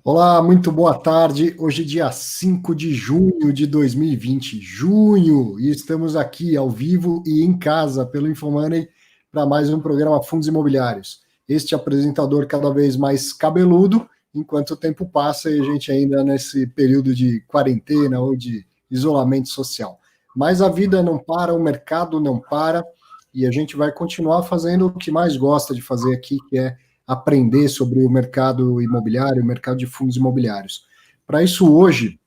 Olá, muito boa tarde. Hoje, dia 5 de junho de 2020. Junho! E estamos aqui ao vivo e em casa pelo Infomoney para mais um programa Fundos Imobiliários. Este apresentador cada vez mais cabeludo, enquanto o tempo passa e a gente ainda nesse período de quarentena ou de isolamento social. Mas a vida não para, o mercado não para e a gente vai continuar fazendo o que mais gosta de fazer aqui, que é aprender sobre o mercado imobiliário, o mercado de fundos imobiliários. Para isso, hoje,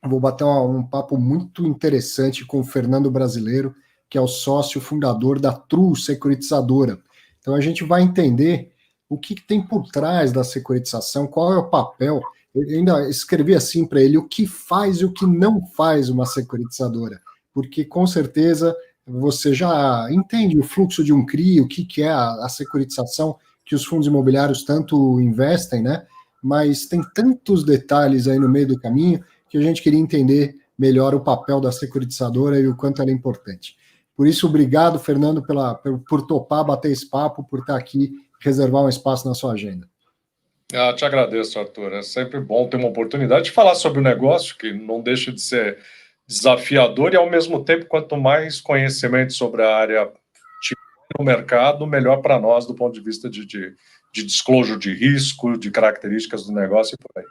eu vou bater um papo muito interessante com o Fernando Brasileiro, que é o sócio fundador da Tru Securitizadora. Então, a gente vai entender o que tem por trás da securitização, qual é o papel. Eu ainda escrevi assim para ele, o que faz e o que não faz uma securitizadora, porque com certeza você já entende o fluxo de um CRI, o que é a securitização, que os fundos imobiliários tanto investem, né? Mas tem tantos detalhes aí no meio do caminho que a gente queria entender melhor o papel da securitizadora e o quanto ela é importante. Por isso, obrigado, Fernando, por topar bater esse papo, por estar aqui, reservar um espaço na sua agenda. Te agradeço, Arthur. É sempre bom ter uma oportunidade de falar sobre o negócio, que não deixa de ser desafiador e, ao mesmo tempo, quanto mais conhecimento sobre a área no mercado, melhor para nós do ponto de vista de disclosure de risco, de características do negócio e por aí.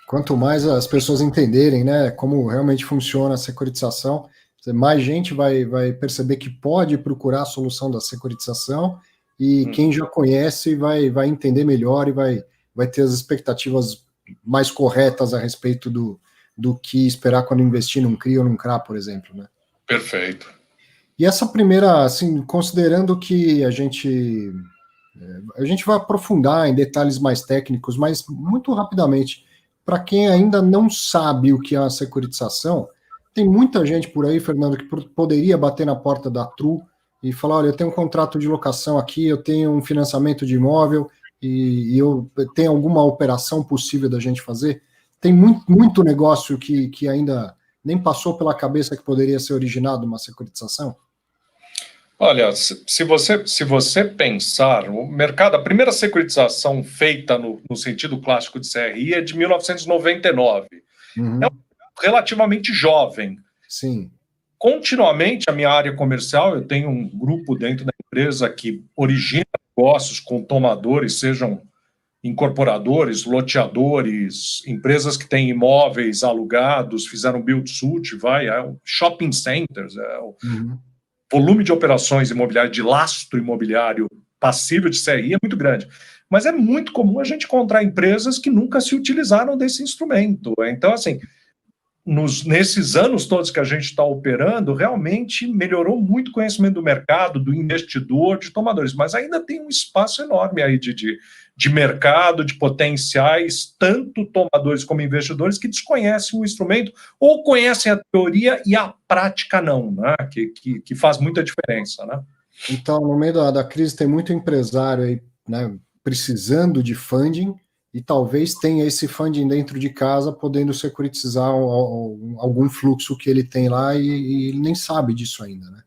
Quanto mais as pessoas entenderem, né, como realmente funciona a securitização, mais gente vai perceber que pode procurar a solução da securitização e quem já conhece vai entender melhor e vai ter as expectativas mais corretas a respeito do que esperar quando investir num CRI ou num CRA, por exemplo, né? Perfeito. E essa primeira, assim, considerando que a gente vai aprofundar em detalhes mais técnicos, mas muito rapidamente, para quem ainda não sabe o que é a securitização, tem muita gente por aí, Fernando, que poderia bater na porta da Tru e falar, olha, eu tenho um contrato de locação aqui, eu tenho um financiamento de imóvel e eu tenho alguma operação possível da gente fazer. Tem muito negócio que ainda nem passou pela cabeça que poderia ser originado uma securitização. Olha, se você pensar, o mercado, a primeira securitização feita no sentido clássico de CRI é de 1999. Uhum. É um relativamente jovem. Sim. Continuamente, a minha área comercial, eu tenho um grupo dentro da empresa que origina negócios com tomadores, sejam incorporadores, loteadores, empresas que têm imóveis alugados, fizeram build-to-suit, shopping centers, Uhum. volume de operações imobiliárias, de lastro imobiliário passível de CRI é muito grande. Mas é muito comum a gente encontrar empresas que nunca se utilizaram desse instrumento. Então, assim, nesses anos todos que a gente está operando, realmente melhorou muito o conhecimento do mercado, do investidor, de tomadores, mas ainda tem um espaço enorme aí de mercado, de potenciais, tanto tomadores como investidores, que desconhecem o instrumento ou conhecem a teoria e a prática não, né? Que faz muita diferença, né? Então, no meio da crise, tem muito empresário aí, né, precisando de funding e talvez tenha esse funding dentro de casa, podendo securitizar algum fluxo que ele tem lá e ele nem sabe disso ainda, né?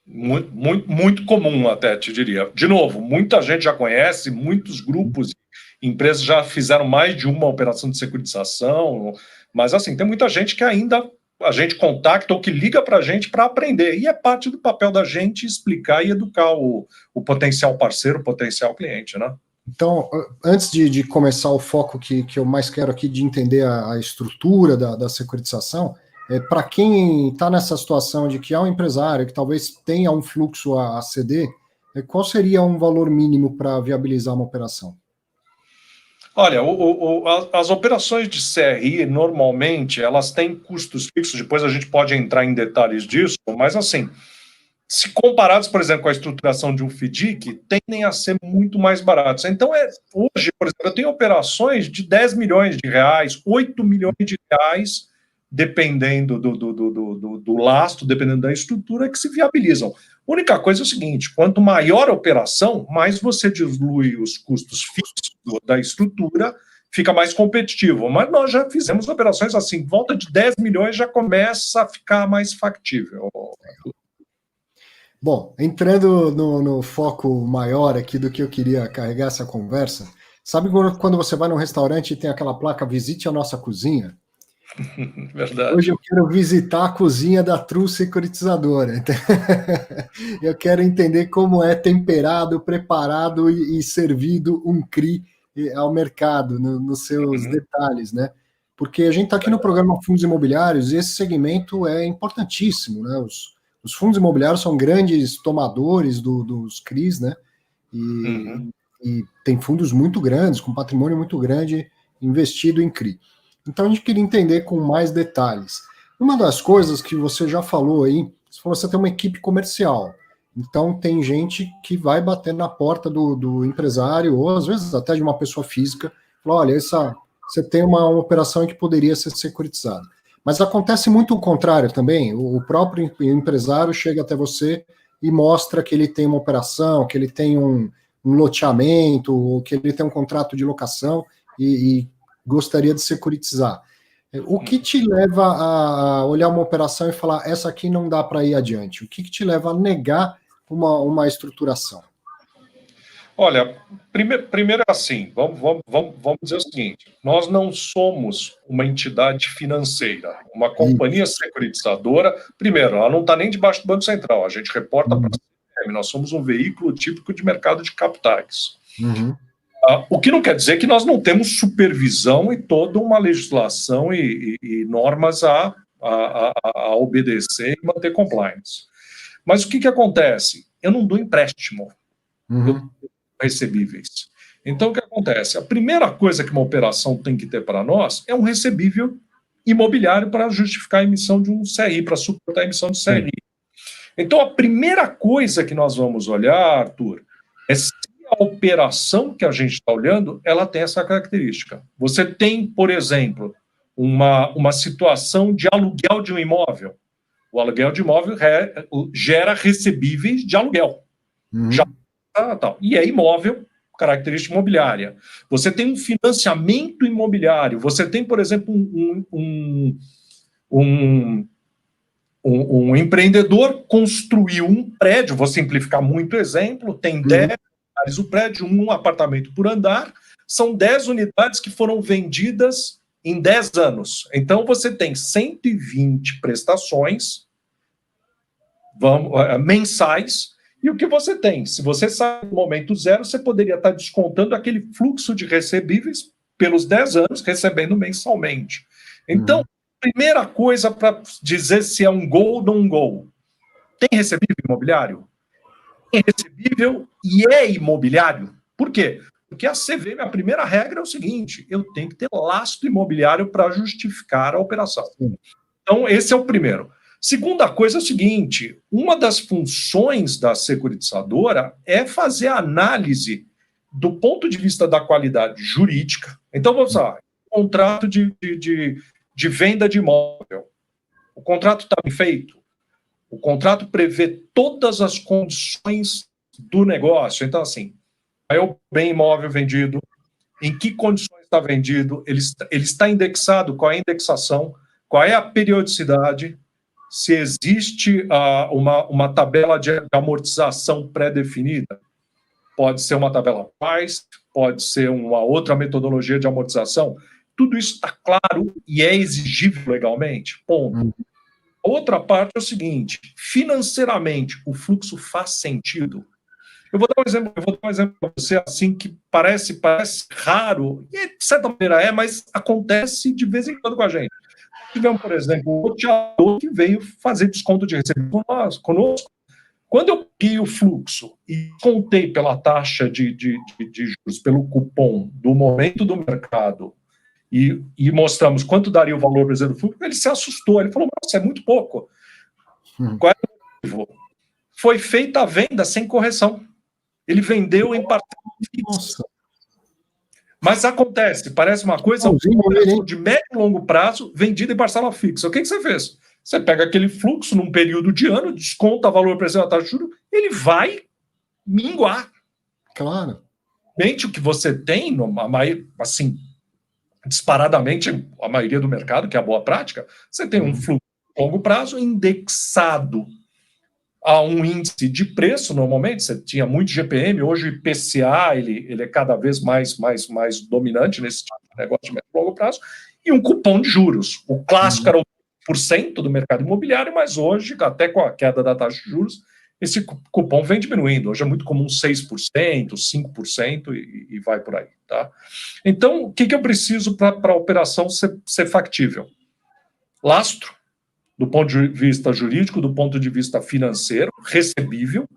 Muito comum, até te diria. De novo, muita gente já conhece, muitos grupos, empresas já fizeram mais de uma operação de securitização, mas assim, tem muita gente que ainda a gente contacta ou que liga para a gente para aprender, e é parte do papel da gente explicar e educar o potencial parceiro, o potencial cliente, né? Então, antes de começar o foco que eu mais quero aqui de entender a estrutura da securitização, para quem está nessa situação de que há um empresário que talvez tenha um fluxo a ceder, qual seria um valor mínimo para viabilizar uma operação? Olha, as operações de CRI, normalmente, elas têm custos fixos, depois a gente pode entrar em detalhes disso, mas assim, se comparados, por exemplo, com a estruturação de um FDIC, tendem a ser muito mais baratos. Então, hoje, por exemplo, eu tenho operações de 10 milhões de reais, 8 milhões de reais, dependendo do lastro, dependendo da estrutura, que se viabilizam. A única coisa é o seguinte, quanto maior a operação, mais você dilui os custos fixos da estrutura, fica mais competitivo. Mas nós já fizemos operações assim, volta de 10 milhões já começa a ficar mais factível. Bom, entrando no foco maior aqui do que eu queria carregar essa conversa, Sabe quando você vai num restaurante e tem aquela placa visite a nossa cozinha? Verdade. Hoje eu quero visitar a cozinha da True Securitizadora. Eu quero entender como é temperado, preparado e servido um CRI ao mercado, nos seus detalhes, né? Porque a gente está aqui no programa Fundos Imobiliários e esse segmento é importantíssimo, né? Os fundos imobiliários são grandes tomadores dos CRIs, né? E tem fundos muito grandes, com patrimônio muito grande investido em CRI. Então a gente queria entender com mais detalhes. Uma das coisas que você já falou aí, você tem uma equipe comercial. Então tem gente que vai bater na porta do empresário, ou às vezes até de uma pessoa física, fala, olha, você tem uma operação que poderia ser securitizada. Mas acontece muito o contrário também. O próprio empresário chega até você e mostra que ele tem uma operação, que ele tem um loteamento, ou que ele tem um contrato de locação e gostaria de securitizar. O que te leva a olhar uma operação e falar, essa aqui não dá para ir adiante? O que te leva a negar uma estruturação? Olha, primeiro assim, vamos dizer o seguinte, nós não somos uma entidade financeira, uma companhia securitizadora, primeiro, ela não está nem debaixo do Banco Central, a gente reporta para a CVM, nós somos um veículo típico de mercado de capitais. O que não quer dizer que nós não temos supervisão e toda uma legislação e normas a obedecer e manter compliance. Mas o que acontece? Eu não dou empréstimo. Eu dou recebíveis. Então, o que acontece? A primeira coisa que uma operação tem que ter para nós é um recebível imobiliário para justificar a emissão de um CRI, para suportar a emissão de CRI. Então, a primeira coisa que nós vamos olhar, Arthur, é se a operação que a gente está olhando, ela tem essa característica. Você tem, por exemplo, uma situação de aluguel de um imóvel. O aluguel de imóvel gera recebíveis de aluguel. E é imóvel, característica imobiliária. Você tem um financiamento imobiliário. Você tem, por exemplo, um empreendedor construiu um prédio, vou simplificar muito o exemplo, tem 10 unidades o prédio, um apartamento por andar, são 10 unidades que foram vendidas em 10 anos. Então, você tem 120 prestações mensais, e o que você tem? Se você sai do momento zero, você poderia estar descontando aquele fluxo de recebíveis pelos 10 anos, recebendo mensalmente. Então, primeira coisa para dizer se é um gol ou não um gol. Tem recebível imobiliário? Tem recebível e é imobiliário. Por quê? Porque a CVM, a primeira regra é o seguinte, eu tenho que ter lastro imobiliário para justificar a operação. Então, esse é o primeiro. Segunda coisa é o seguinte, uma das funções da securitizadora é fazer a análise do ponto de vista da qualidade jurídica. Então, vamos lá, contrato de venda de imóvel. O contrato está bem feito? O contrato prevê todas as condições do negócio. Então, assim, é o bem imóvel vendido, em que condições está vendido, ele está indexado, qual é a indexação, qual é a periodicidade, se existe uma tabela de amortização pré-definida. Pode ser uma tabela PAIS, pode ser uma outra metodologia de amortização. Tudo isso está claro e é exigível legalmente. Ponto. A outra parte é o seguinte, financeiramente, o fluxo faz sentido? Eu vou dar um exemplo para você assim que parece raro, e de certa maneira mas acontece de vez em quando com a gente. Tivemos, por exemplo, um loteador que veio fazer desconto de recebível conosco. Quando eu peguei o fluxo e contei pela taxa de juros, pelo cupom do momento do mercado, e mostramos quanto daria o valor brasileiro do fluxo, ele se assustou. Ele falou, nossa, é muito pouco. Qual é o motivo? Foi feita a venda sem correção. Ele vendeu em parcela fixa. Mas acontece, parece uma coisa de médio e longo prazo, vendida em parcela fixa. O que você fez? Você pega aquele fluxo num período de ano, desconta o valor presente da taxa de juros, ele vai minguar. Claro. O que você tem, assim, disparadamente, a maioria do mercado, que é a boa prática, você tem um fluxo de longo prazo indexado a um índice de preço, normalmente, você tinha muito GPM, hoje o IPCA ele é cada vez mais dominante nesse tipo de negócio de médio e longo prazo, e um cupom de juros. O clássico era o 1% do mercado imobiliário, mas hoje, até com a queda da taxa de juros, esse cupom vem diminuindo. Hoje é muito comum 6%, 5% e vai por aí. Tá? Então, o que eu preciso para a operação ser factível? Lastro, do ponto de vista jurídico, do ponto de vista financeiro, recebível.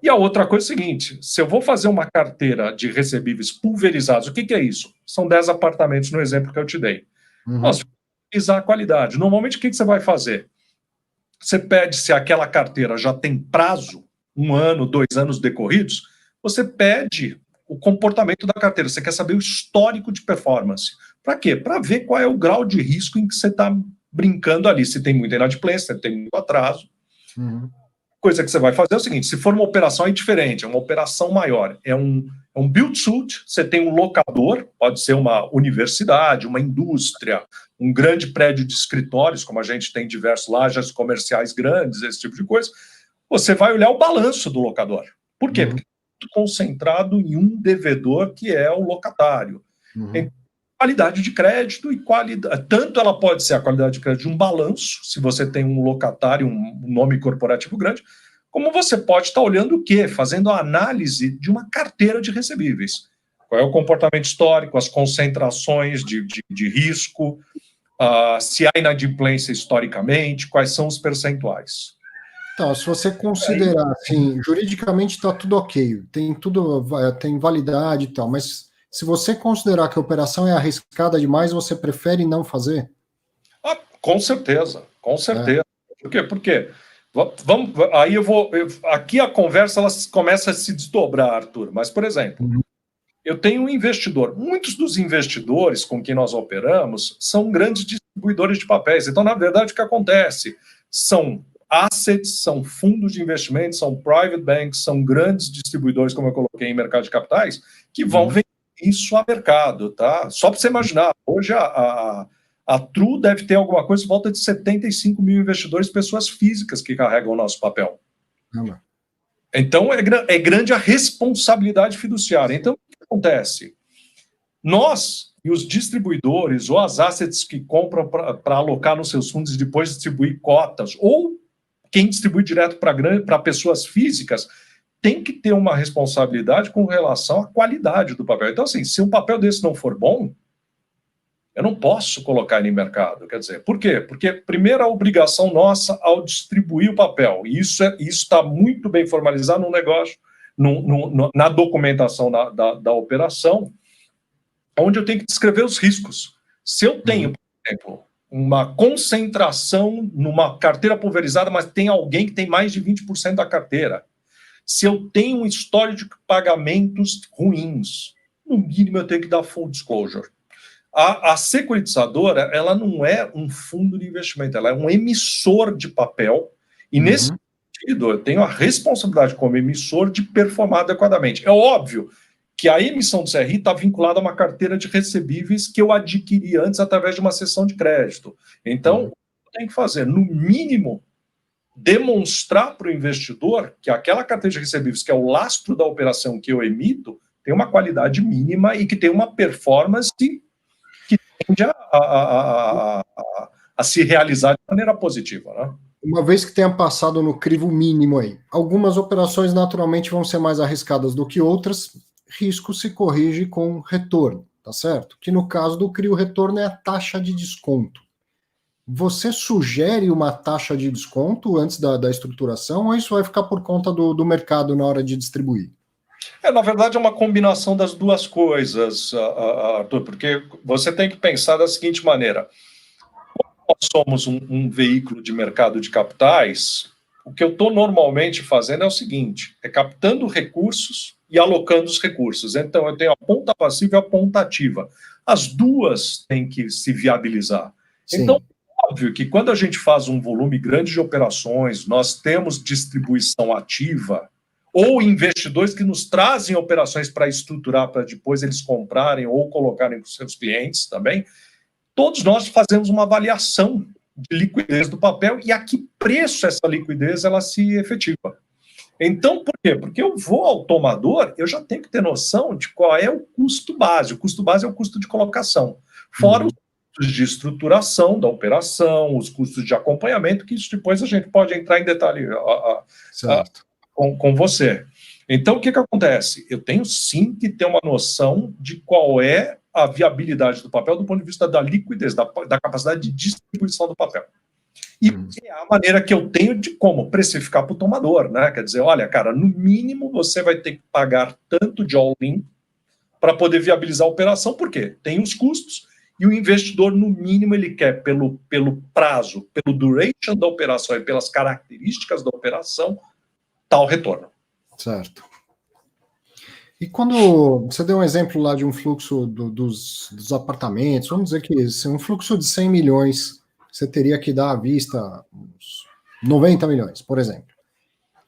E a outra coisa é o seguinte, se eu vou fazer uma carteira de recebíveis pulverizados, o que é isso? São 10 apartamentos no exemplo que eu te dei. Nós vamos pulverizar a qualidade. Normalmente, o que você vai fazer? Você pede se aquela carteira já tem prazo, 1 ano, 2 anos decorridos, você pede o comportamento da carteira, você quer saber o histórico de performance. Para quê? Para ver qual é o grau de risco em que você está brincando ali, se tem muita inadimplência, se tem muito atraso. Coisa que você vai fazer é o seguinte, se for uma operação é diferente, é uma operação maior, é um build-to-suit, você tem um locador, pode ser uma universidade, uma indústria, um grande prédio de escritórios, como a gente tem diversos lojas comerciais grandes, esse tipo de coisa, você vai olhar o balanço do locador. Por quê? Porque é muito concentrado em um devedor, que é o locatário. Então, qualidade de crédito e qualidade, tanto ela pode ser a qualidade de crédito de um balanço, se você tem um locatário, um nome corporativo grande, como você pode estar olhando o quê? Fazendo a análise de uma carteira de recebíveis. Qual é o comportamento histórico, as concentrações de risco, se há inadimplência historicamente, quais são os percentuais. Então, se você considerar, assim, juridicamente está tudo ok, tem validade e tal, mas se você considerar que a operação é arriscada demais, você prefere não fazer? Com certeza, com certeza. Por quê? Porque aí aqui a conversa ela começa a se desdobrar, Arthur. Mas, por exemplo, eu tenho um investidor. Muitos dos investidores com quem nós operamos são grandes distribuidores de papéis. Então, na verdade, o que acontece? São assets, são fundos de investimento, são private banks, são grandes distribuidores, como eu coloquei em mercado de capitais, que vão vender isso a mercado, tá? Só para você imaginar, hoje a Tru deve ter alguma coisa em volta de 75 mil investidores, pessoas físicas que carregam o nosso papel. Então, é grande a responsabilidade fiduciária. Então, o que acontece? Nós e os distribuidores, ou as assets que compram para alocar nos seus fundos e depois distribuir cotas, ou quem distribui direto para pessoas físicas, tem que ter uma responsabilidade com relação à qualidade do papel. Então, assim, se um papel desse não for bom, eu não posso colocar ele em mercado. Quer dizer, por quê? Porque, primeiro, a obrigação nossa ao distribuir o papel, e isso está muito bem formalizado no negócio, na documentação da operação, onde eu tenho que descrever os riscos. Se eu tenho, por exemplo, uma concentração numa carteira pulverizada, mas tem alguém que tem mais de 20% da carteira, se eu tenho um histórico de pagamentos ruins, no mínimo eu tenho que dar full disclosure. A securitizadora, ela não é um fundo de investimento, ela é um emissor de papel, e nesse sentido, eu tenho a responsabilidade como emissor de performar adequadamente. É óbvio que a emissão do CRI está vinculada a uma carteira de recebíveis que eu adquiri antes através de uma cessão de crédito. Então, eu tenho que fazer, no mínimo, demonstrar para o investidor que aquela carteira de recebíveis, que é o lastro da operação que eu emito, tem uma qualidade mínima e que tem uma performance que tende a se realizar de maneira positiva, né? Uma vez que tenha passado no crivo mínimo aí, algumas operações naturalmente vão ser mais arriscadas do que outras, risco se corrige com retorno, tá certo? Que no caso do CRI, o retorno é a taxa de desconto. Você sugere uma taxa de desconto antes da estruturação, ou isso vai ficar por conta do mercado na hora de distribuir? Na verdade, é uma combinação das duas coisas, Arthur, porque você tem que pensar da seguinte maneira. Nós somos um veículo de mercado de capitais, o que eu estou normalmente fazendo é o seguinte, é captando recursos e alocando os recursos. Então, eu tenho a ponta passiva e a ponta ativa. As duas têm que se viabilizar. Sim. Então, óbvio que quando a gente faz um volume grande de operações, nós temos distribuição ativa, ou investidores que nos trazem operações para estruturar, para depois eles comprarem ou colocarem para os seus clientes também, todos nós fazemos uma avaliação de liquidez do papel e a que preço essa liquidez ela se efetiva. Então, por quê? Porque eu vou ao tomador, eu já tenho que ter noção de qual é o custo base. O custo base é o custo de colocação. Fora os custos de estruturação da operação, os custos de acompanhamento, que isso depois a gente pode entrar em detalhe com você. Então, o que acontece? Eu tenho sim que ter uma noção de qual é a viabilidade do papel do ponto de vista da liquidez, da capacidade de distribuição do papel. E é a maneira que eu tenho de como precificar para o tomador, né? Quer dizer, olha, cara, no mínimo você vai ter que pagar tanto de all-in para poder viabilizar a operação, por quê? Tem os custos e o investidor, no mínimo, ele quer, pelo prazo, pelo duration da operação e pelas características da operação, tal retorno. Certo. E quando você deu um exemplo lá de um fluxo dos apartamentos, vamos dizer que se um fluxo de 100 milhões, você teria que dar à vista uns 90 milhões, por exemplo.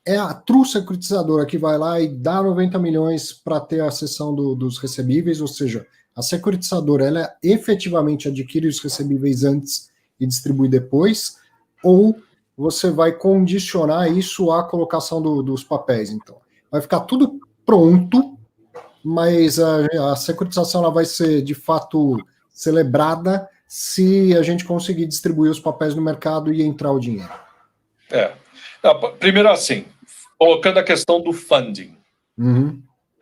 É a true securitizadora que vai lá e dá 90 milhões para ter a cessão dos recebíveis, ou seja, a securitizadora ela efetivamente adquire os recebíveis antes e distribui depois, ou você vai condicionar isso à colocação dos papéis, então. Vai ficar tudo pronto, mas a securitização ela vai ser, de fato, celebrada se a gente conseguir distribuir os papéis no mercado e entrar o dinheiro. Primeiro assim, colocando a questão do funding.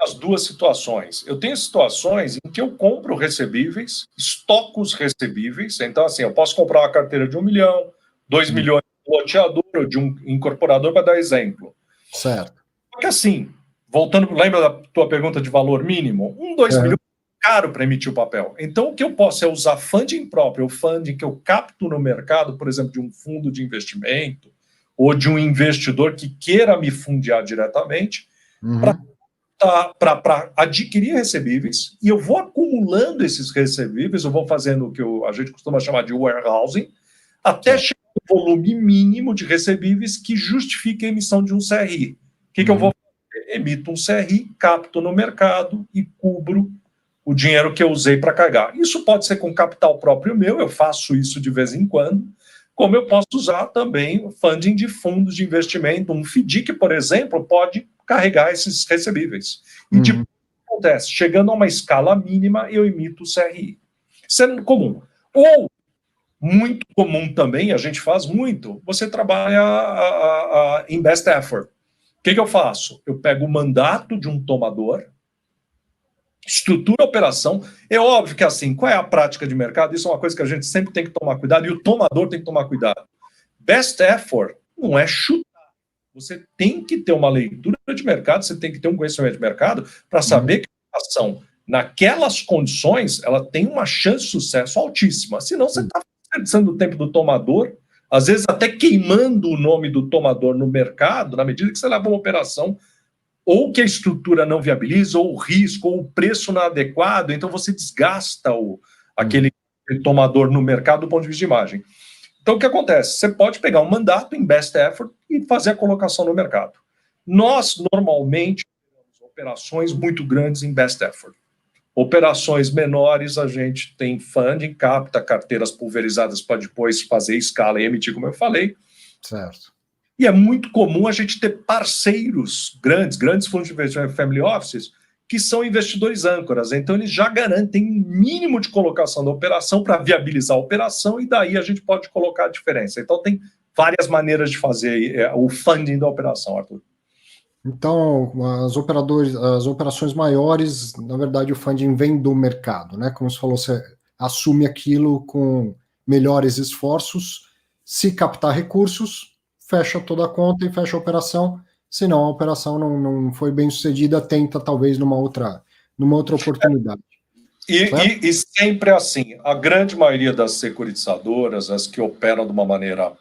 As duas situações. Eu tenho situações em que eu compro recebíveis, estoco os recebíveis, então assim, eu posso comprar uma carteira de 1 milhão, 2 milhões de um loteador ou de um incorporador, para dar exemplo. Certo. Porque assim, voltando, lembra da tua pergunta de valor mínimo? 2 milhões é caro para emitir o papel. Então, o que eu posso é usar funding próprio, o funding que eu capto no mercado, por exemplo, de um fundo de investimento ou de um investidor que queira me fundear diretamente, para adquirir recebíveis, e eu vou acumulando esses recebíveis, eu vou fazendo o que a gente costuma chamar de warehousing, até chegar ao volume mínimo de recebíveis que justifique a emissão de um CRI. O que eu vou fazer? Emito um CRI, capto no mercado e cubro o dinheiro que eu usei para carregar. Isso pode ser com capital próprio meu, eu faço isso de vez em quando, como eu posso usar também o funding de fundos de investimento. Um FDIC, por exemplo, pode carregar esses recebíveis. E depois, o que acontece? Chegando a uma escala mínima, eu emito o CRI. Isso é comum. Ou, muito comum também, a gente faz muito, você trabalha em best effort. O que eu faço? Eu pego o mandato de um tomador, estrutura a operação. É óbvio que assim, qual é a prática de mercado? Isso é uma coisa que a gente sempre tem que tomar cuidado, e o tomador tem que tomar cuidado. Best effort não é chutar. Você tem que ter uma leitura de mercado, você tem que ter um conhecimento de mercado para saber que a ação, naquelas condições, ela tem uma chance de sucesso altíssima. Senão você está desperdiçando o tempo do tomador, às vezes até queimando o nome do tomador no mercado, na medida que você leva uma operação ou que a estrutura não viabiliza, ou o risco, ou o preço não é adequado, então você desgasta aquele tomador no mercado do ponto de vista de imagem. Então, o que acontece? Você pode pegar um mandato em best effort e fazer a colocação no mercado. Nós, normalmente, temos operações muito grandes em best effort. Operações menores, a gente tem funding, capta carteiras pulverizadas para depois fazer escala e emitir, como eu falei. Certo. E é muito comum a gente ter parceiros grandes fundos de investimento family offices, que são investidores âncoras. Então, eles já garantem um mínimo de colocação da operação para viabilizar a operação, e daí a gente pode colocar a diferença. Então, tem várias maneiras de fazer o funding da operação, Arthur. Então, as operações maiores, na verdade, o funding vem do mercado, né? Como você falou, você assume aquilo com melhores esforços, se captar recursos, fecha toda a conta e fecha a operação. Se não, a operação não foi bem sucedida, tenta talvez numa outra oportunidade. E sempre assim, a grande maioria das securitizadoras, as que operam de uma maneira,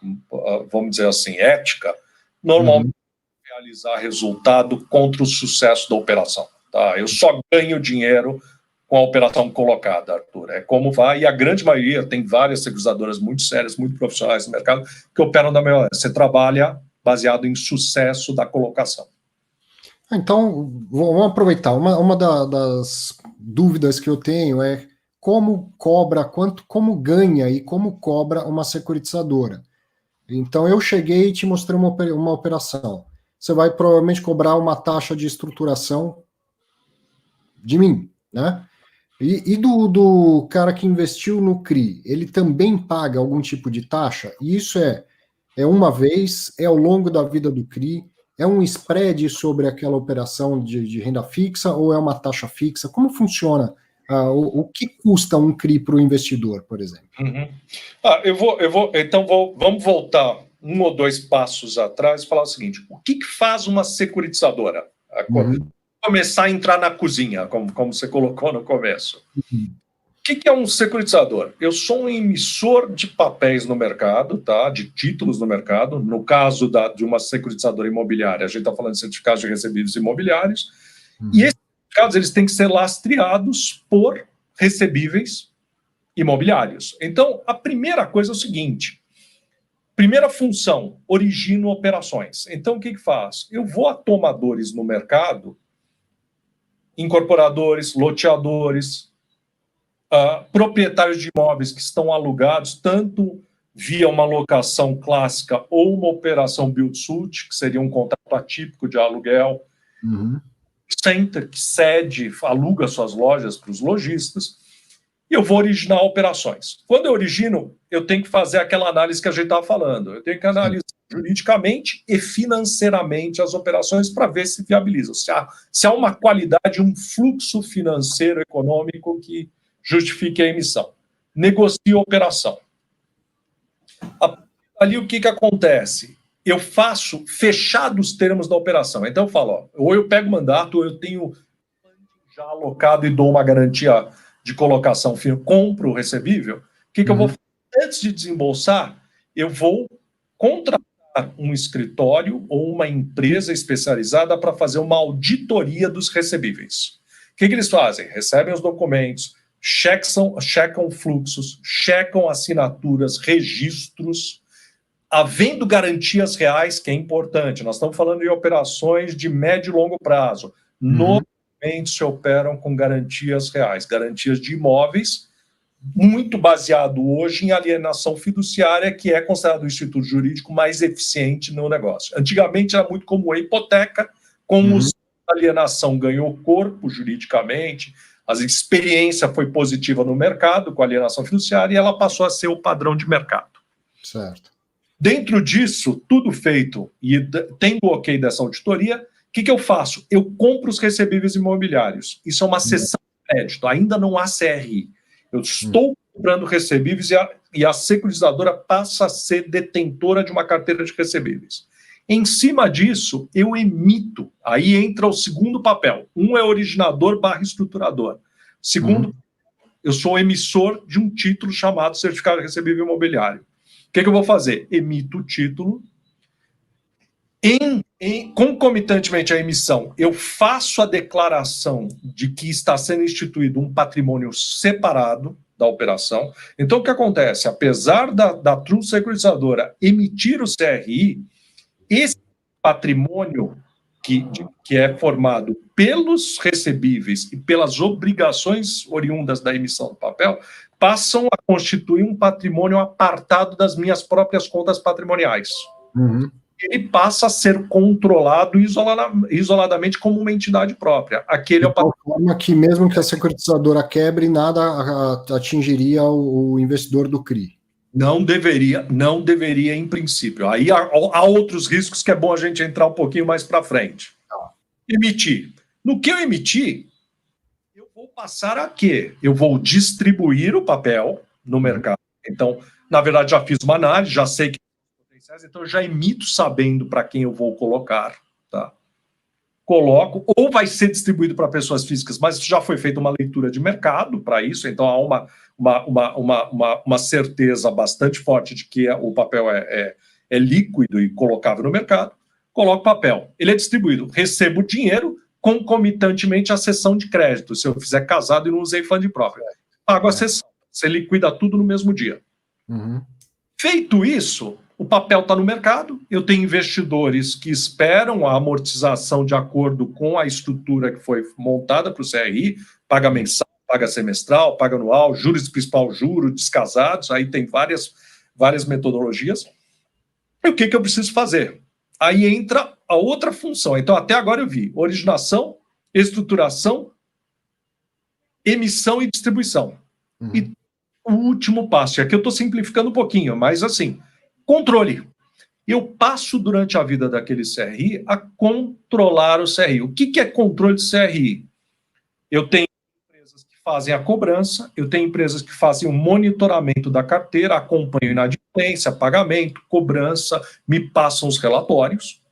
vamos dizer assim, ética, normalmente realizar resultado contra o sucesso da operação. Tá? Eu só ganho dinheiro com a operação colocada, Arthur. É como vai, e a grande maioria, tem várias securitizadoras muito sérias, muito profissionais no mercado, que operam da melhor. Você trabalha baseado em sucesso da colocação. Então, vamos aproveitar. Uma das dúvidas que eu tenho é como cobra, como ganha e como cobra uma securitizadora. Então, eu cheguei e te mostrei uma operação. Você vai provavelmente cobrar uma taxa de estruturação de mim, né? E do cara que investiu no CRI, ele também paga algum tipo de taxa? E isso é uma vez, é ao longo da vida do CRI, é um spread sobre aquela operação de renda fixa ou é uma taxa fixa? Como funciona? O que custa um CRI para o investidor, por exemplo? Uhum. Então vamos voltar um ou dois passos atrás e falar o seguinte: o que faz uma securitizadora? Uhum. Começar a entrar na cozinha, como você colocou no começo. Uhum. O que é um securitizador? Eu sou um emissor de papéis no mercado, tá? De títulos no mercado. No caso de uma securitizadora imobiliária, a gente está falando de certificados de recebíveis imobiliários. Uhum. E esses certificados eles têm que ser lastreados por recebíveis imobiliários. Então, a primeira coisa é o seguinte: primeira função, origino operações. Então, o que faz? Eu vou a tomadores no mercado, incorporadores, loteadores, proprietários de imóveis que estão alugados, tanto via uma locação clássica ou uma operação build-to-suit, que seria um contrato atípico de aluguel, center, que cede, aluga suas lojas para os lojistas, e eu vou originar operações. Quando eu origino, eu tenho que fazer aquela análise que a gente estava falando. Eu tenho que analisar juridicamente e financeiramente as operações para ver se viabilizam. Se há uma qualidade, um fluxo financeiro econômico que justifique a emissão. Negocio a operação. Ali o que acontece? Eu faço fechados os termos da operação. Então eu falo, ou eu pego mandato, ou eu tenho já alocado e dou uma garantia de colocação, compro o recebível. O que eu vou fazer? Antes de desembolsar, eu vou contratar um escritório ou uma empresa especializada para fazer uma auditoria dos recebíveis. O que eles fazem? Recebem os documentos, checam fluxos, checam assinaturas, registros, havendo garantias reais, que é importante. Nós estamos falando de operações de médio e longo prazo. Normalmente se operam com garantias reais, garantias de imóveis, muito baseado hoje em alienação fiduciária, que é considerado o instituto jurídico mais eficiente no negócio. Antigamente era muito comum a hipoteca, como a alienação ganhou corpo juridicamente, a experiência foi positiva no mercado com a alienação fiduciária e ela passou a ser o padrão de mercado. Certo. Dentro disso, tudo feito e tendo o ok dessa auditoria, o que eu faço? Eu compro os recebíveis imobiliários. Isso é uma cessão de crédito, ainda não há CRI. Eu estou comprando recebíveis e a securitizadora passa a ser detentora de uma carteira de recebíveis. Em cima disso, eu emito. Aí entra o segundo papel. Um é originador / estruturador. Segundo, eu sou emissor de um título chamado certificado de recebível imobiliário. O que eu vou fazer? Emito o título. Concomitantemente à emissão, eu faço a declaração de que está sendo instituído um patrimônio separado da operação. Então, o que acontece? Apesar da True Securitizadora emitir o CRI, esse patrimônio que é formado pelos recebíveis e pelas obrigações oriundas da emissão do papel, passam a constituir um patrimônio apartado das minhas próprias contas patrimoniais. Ele passa a ser controlado isoladamente como uma entidade própria. De tal forma que mesmo que a securitizadora quebre, nada atingiria o investidor do CRI. Não deveria em princípio. Aí há outros riscos que é bom a gente entrar um pouquinho mais para frente. Emitir. No que eu emitir, eu vou passar a quê? Eu vou distribuir o papel no mercado. Então, na verdade, já fiz uma análise, já sei que potenciais, então eu já emito sabendo para quem eu vou colocar, tá? Coloco, ou vai ser distribuído para pessoas físicas, mas já foi feita uma leitura de mercado para isso, então há uma certeza bastante forte de que o papel é líquido e colocável no mercado. Coloco o papel, ele é distribuído, recebo o dinheiro concomitantemente à cessão de crédito, se eu fizer casado e não usei fundo próprio. Pago a cessão, você liquida tudo no mesmo dia. Feito isso, o papel está no mercado, eu tenho investidores que esperam a amortização de acordo com a estrutura que foi montada para o CRI, paga mensal, paga semestral, paga anual, juros principal, juros descasados, aí tem várias metodologias. E o que eu preciso fazer? Aí entra a outra função. Então, até agora eu vi originação, estruturação, emissão e distribuição. E o último passo, aqui eu estou simplificando um pouquinho, mas assim, controle. Eu passo durante a vida daquele CRI a controlar o CRI. O que é controle de CRI? Eu tenho empresas que fazem a cobrança, eu tenho empresas que fazem o monitoramento da carteira, acompanham inadimplência, pagamento, cobrança, me passam os relatórios.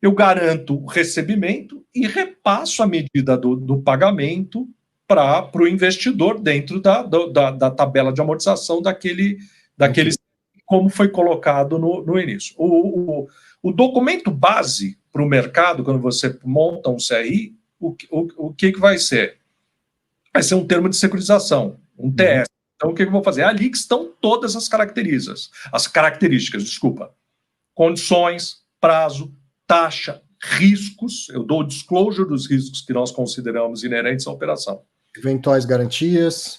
Eu garanto o recebimento e repasso a medida do pagamento para o investidor dentro da tabela de amortização daquele como foi colocado no início. O documento base para o mercado, quando você monta um CRI, o que vai ser? Vai ser um termo de securitização, um TS. Então, o que eu vou fazer? Ali que estão todas as características, condições, prazo, taxa, riscos, eu dou o disclosure dos riscos que nós consideramos inerentes à operação. Eventuais garantias.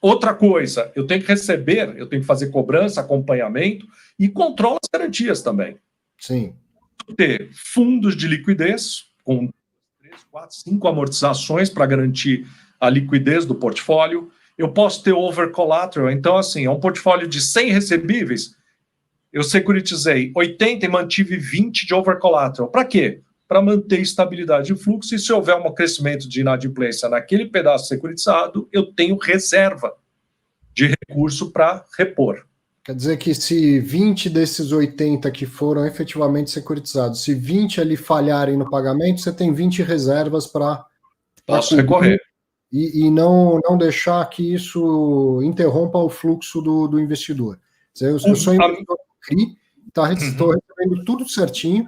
Outra coisa, eu tenho que receber, eu tenho que fazer cobrança, acompanhamento e controlo as garantias também. Sim. Ter fundos de liquidez com 3, 4, 5 amortizações para garantir a liquidez do portfólio. Eu posso ter over collateral, então assim, é um portfólio de 100 recebíveis, eu securitizei 80 e mantive 20 de over collateral. Para quê? Para manter estabilidade de fluxo, e se houver um crescimento de inadimplência naquele pedaço securitizado, eu tenho reserva de recurso para repor. Quer dizer que se 20 desses 80 que foram efetivamente securitizados, se 20 ali falharem no pagamento, você tem 20 reservas para posso recorrer. E não deixar que isso interrompa o fluxo do investidor. Eu sou investidor do CRI, estou recebendo tudo certinho,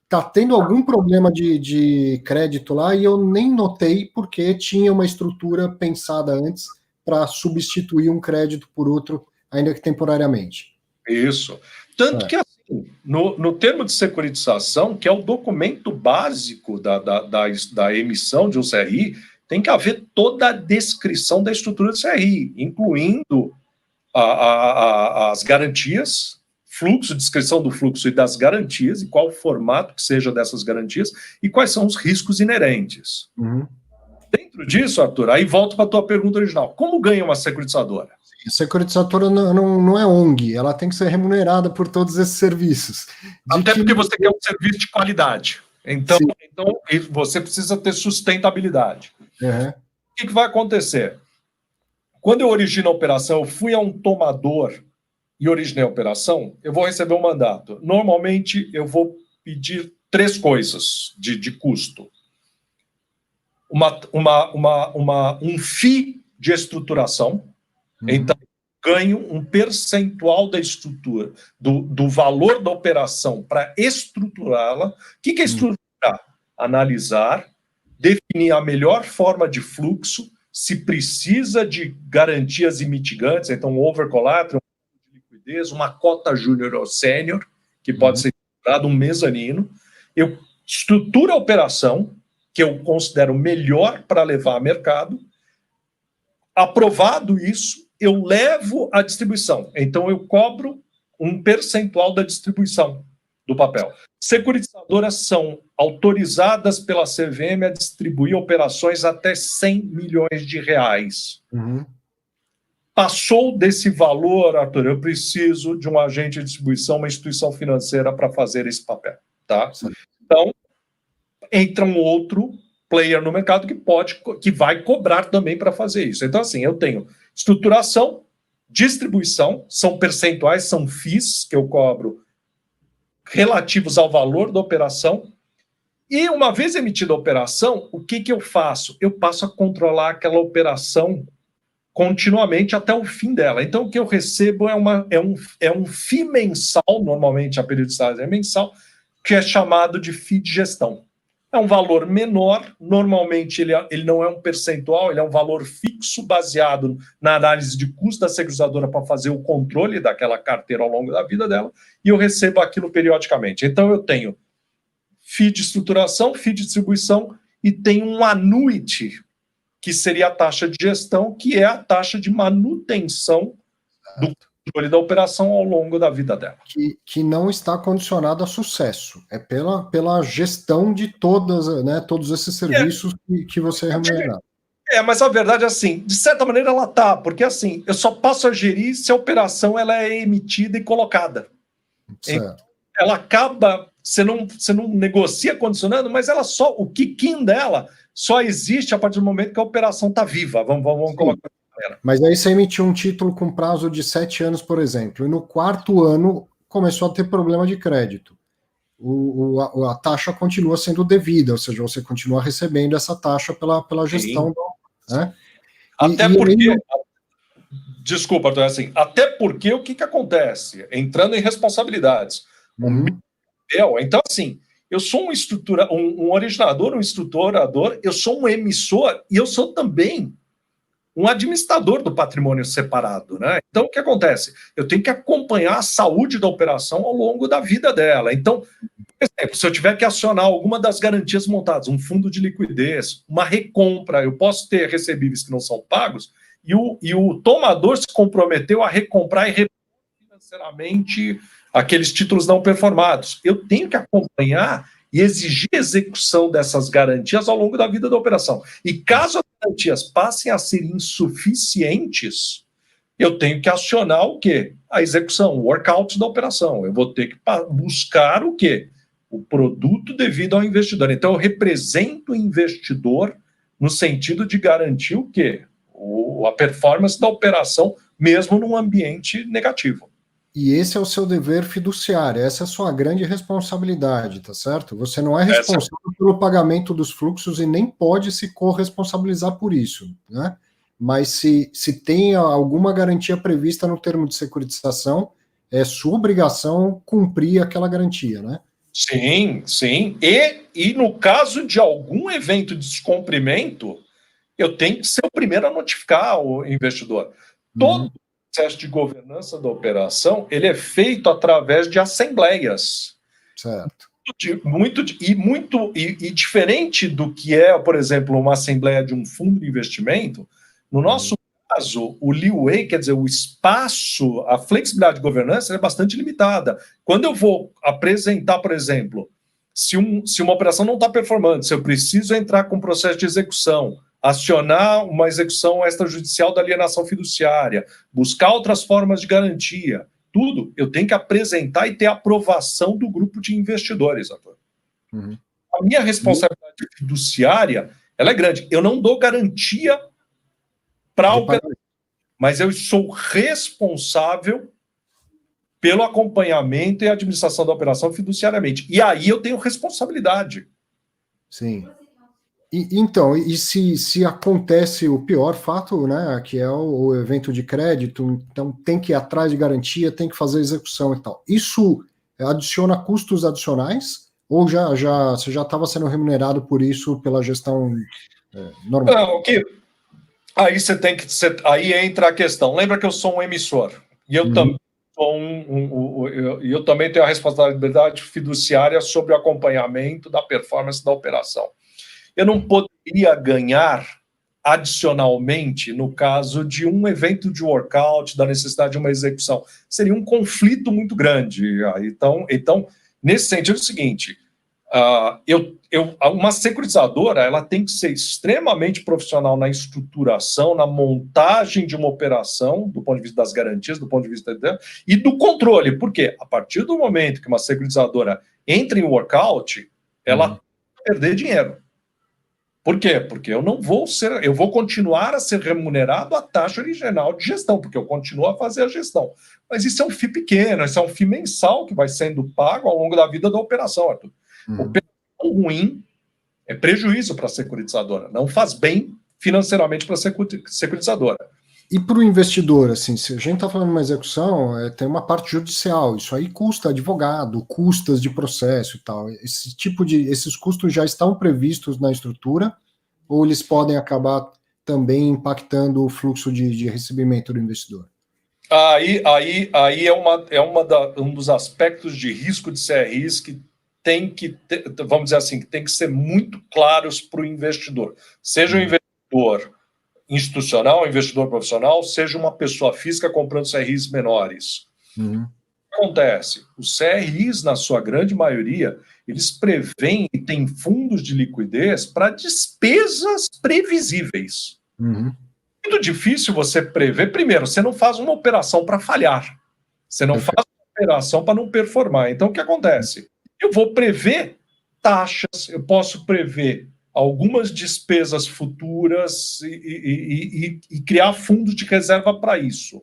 está tendo algum problema de crédito lá e eu nem notei porque tinha uma estrutura pensada antes para substituir um crédito por outro, ainda que temporariamente. Isso. Tanto que assim, no termo de securitização, que é o documento básico da emissão de um CRI, tem que haver toda a descrição da estrutura do CRI, incluindo as garantias, fluxo, descrição do fluxo e das garantias, e qual o formato que seja dessas garantias, e quais são os riscos inerentes. Dentro disso, Arthur, aí volto para a tua pergunta original. Como ganha uma securitizadora? A securitizadora não é ONG, ela tem que ser remunerada por todos esses serviços. Até porque você quer um serviço de qualidade. Então você precisa ter sustentabilidade. O que vai acontecer? Quando eu origino a operação, eu fui a um tomador e originei a operação, eu vou receber um mandato. Normalmente, eu vou pedir 3 coisas de custo. Um FII de estruturação, então ganho um percentual da estrutura, do valor da operação para estruturá-la. O que é estruturar? Analisar, definir a melhor forma de fluxo, se precisa de garantias e mitigantes, então over collateral, de liquidez, uma cota júnior ou sênior, que pode ser estruturado, um mezanino. Eu estruturo a operação, que eu considero melhor para levar a mercado. Aprovado isso, eu levo a distribuição. Então, eu cobro um percentual da distribuição do papel. Securitizadoras são autorizadas pela CVM a distribuir operações até 100 milhões de reais. Passou desse valor, Arthur, eu preciso de um agente de distribuição, uma instituição financeira para fazer esse papel. Tá? Então, entra um outro player no mercado que vai cobrar também para fazer isso. Então, assim, eu tenho estruturação, distribuição, são percentuais, são FIIs que eu cobro relativos ao valor da operação. E uma vez emitida a operação, o que eu faço? Eu passo a controlar aquela operação continuamente até o fim dela. Então, o que eu recebo é um FII mensal, normalmente a periodicidade é mensal, que é chamado de FII de gestão. É um valor menor, normalmente ele não é um percentual, ele é um valor fixo baseado na análise de custo da securitizadora para fazer o controle daquela carteira ao longo da vida dela, e eu recebo aquilo periodicamente. Então eu tenho FII de estruturação, FII de distribuição e tenho um annuity, que seria a taxa de gestão, que é a taxa de manutenção do controle da operação ao longo da vida dela. Que não está condicionado a sucesso, é pela gestão de todos esses serviços que você é remunerado. Mas a verdade é assim, de certa maneira ela tá, porque assim, eu só passo a gerir se a operação ela é emitida e colocada. Certo. Ela acaba, você não negocia condicionando, mas ela só, o kick-in dela só existe a partir do momento que a operação está viva. Vamos colocar. Mas aí você emitiu um título com prazo de 7 anos, por exemplo, e no 4º ano começou a ter problema de crédito. A taxa continua sendo devida, ou seja, você continua recebendo essa taxa pela gestão. Né? Até porque... Desculpa, Arthur, assim, até porque o que acontece? Entrando em responsabilidades. Então, assim, eu sou um originador, um estruturador, eu sou um emissor e eu sou também um administrador do patrimônio separado, né? Então, o que acontece? Eu tenho que acompanhar a saúde da operação ao longo da vida dela. Então, por exemplo, se eu tiver que acionar alguma das garantias montadas, um fundo de liquidez, uma recompra, eu posso ter recebíveis que não são pagos, e o tomador se comprometeu a recomprar e repor financeiramente aqueles títulos não performados. Eu tenho que acompanhar e exigir execução dessas garantias ao longo da vida da operação. E caso as garantias passem a ser insuficientes, eu tenho que acionar o quê? A execução, o workout da operação. Eu vou ter que buscar o quê? O produto devido ao investidor. Então, eu represento o investidor no sentido de garantir o quê? A performance da operação, mesmo num ambiente negativo. E esse é o seu dever fiduciário, essa é a sua grande responsabilidade, tá certo? Você não é responsável pelo pagamento dos fluxos e nem pode se corresponsabilizar por isso, né? Mas se tem alguma garantia prevista no termo de securitização, é sua obrigação cumprir aquela garantia, né? Sim, sim. E no caso de algum evento de descumprimento, eu tenho que ser o primeiro a notificar o investidor. Todo o processo de governança da operação, ele é feito através de assembleias. Certo. E diferente do que é, por exemplo, uma assembleia de um fundo de investimento, no nosso caso, o leeway, quer dizer, o espaço, a flexibilidade de governança é bastante limitada. Quando eu vou apresentar, por exemplo, se uma operação não está performando, se eu preciso entrar com processo de execução, acionar uma execução extrajudicial da alienação fiduciária, buscar outras formas de garantia, tudo, eu tenho que apresentar e ter aprovação do grupo de investidores, Arthur. A minha responsabilidade fiduciária, ela é grande. Eu não dou garantia para a operação, mas eu sou responsável pelo acompanhamento e administração da operação fiduciariamente. E aí eu tenho responsabilidade. Sim. Então, se acontece o pior fato, né, que é o evento de crédito, então tem que ir atrás de garantia, tem que fazer execução e tal. Isso adiciona custos adicionais? Ou você já estava sendo remunerado por isso pela gestão normal? Não, aí você tem que... Aí entra a questão. Lembra que eu sou um emissor. E eu também eu também tenho a responsabilidade fiduciária sobre o acompanhamento da performance da operação. Eu não poderia ganhar adicionalmente no caso de um evento de workout, da necessidade de uma execução. Seria um conflito muito grande. Então nesse sentido, é o seguinte, uma securitizadora ela tem que ser extremamente profissional na estruturação, na montagem de uma operação, do ponto de vista das garantias, do ponto de vista e do controle. Por quê? A partir do momento que uma securitizadora entra em workout, ela vai perder dinheiro. Por quê? Porque eu vou continuar a ser remunerado a taxa original de gestão, porque eu continuo a fazer a gestão. Mas isso é um FII pequeno, isso é um FII mensal que vai sendo pago ao longo da vida da operação, Arthur. Operação ruim é prejuízo para a securitizadora, não faz bem financeiramente para a securitizadora. E para o investidor, assim, se a gente está falando de uma execução, tem uma parte judicial, isso aí custa advogado, custas de processo e tal. Esses custos já estão previstos na estrutura, ou eles podem acabar também impactando o fluxo de recebimento do investidor? Aí um dos aspectos de risco de CRIs que tem que, vamos dizer assim, que tem que ser muito claros para o investidor. Seja um investidor investidor institucional, investidor profissional, seja uma pessoa física comprando CRIs menores. Uhum. O que acontece? Os CRIs, na sua grande maioria, eles prevêem e têm fundos de liquidez para despesas previsíveis. Uhum. Muito difícil você prever. Primeiro, você não faz uma operação para falhar. Você não faz uma operação para não performar. Então, o que acontece? Eu vou prever taxas, eu posso prever algumas despesas futuras e criar fundos de reserva para isso.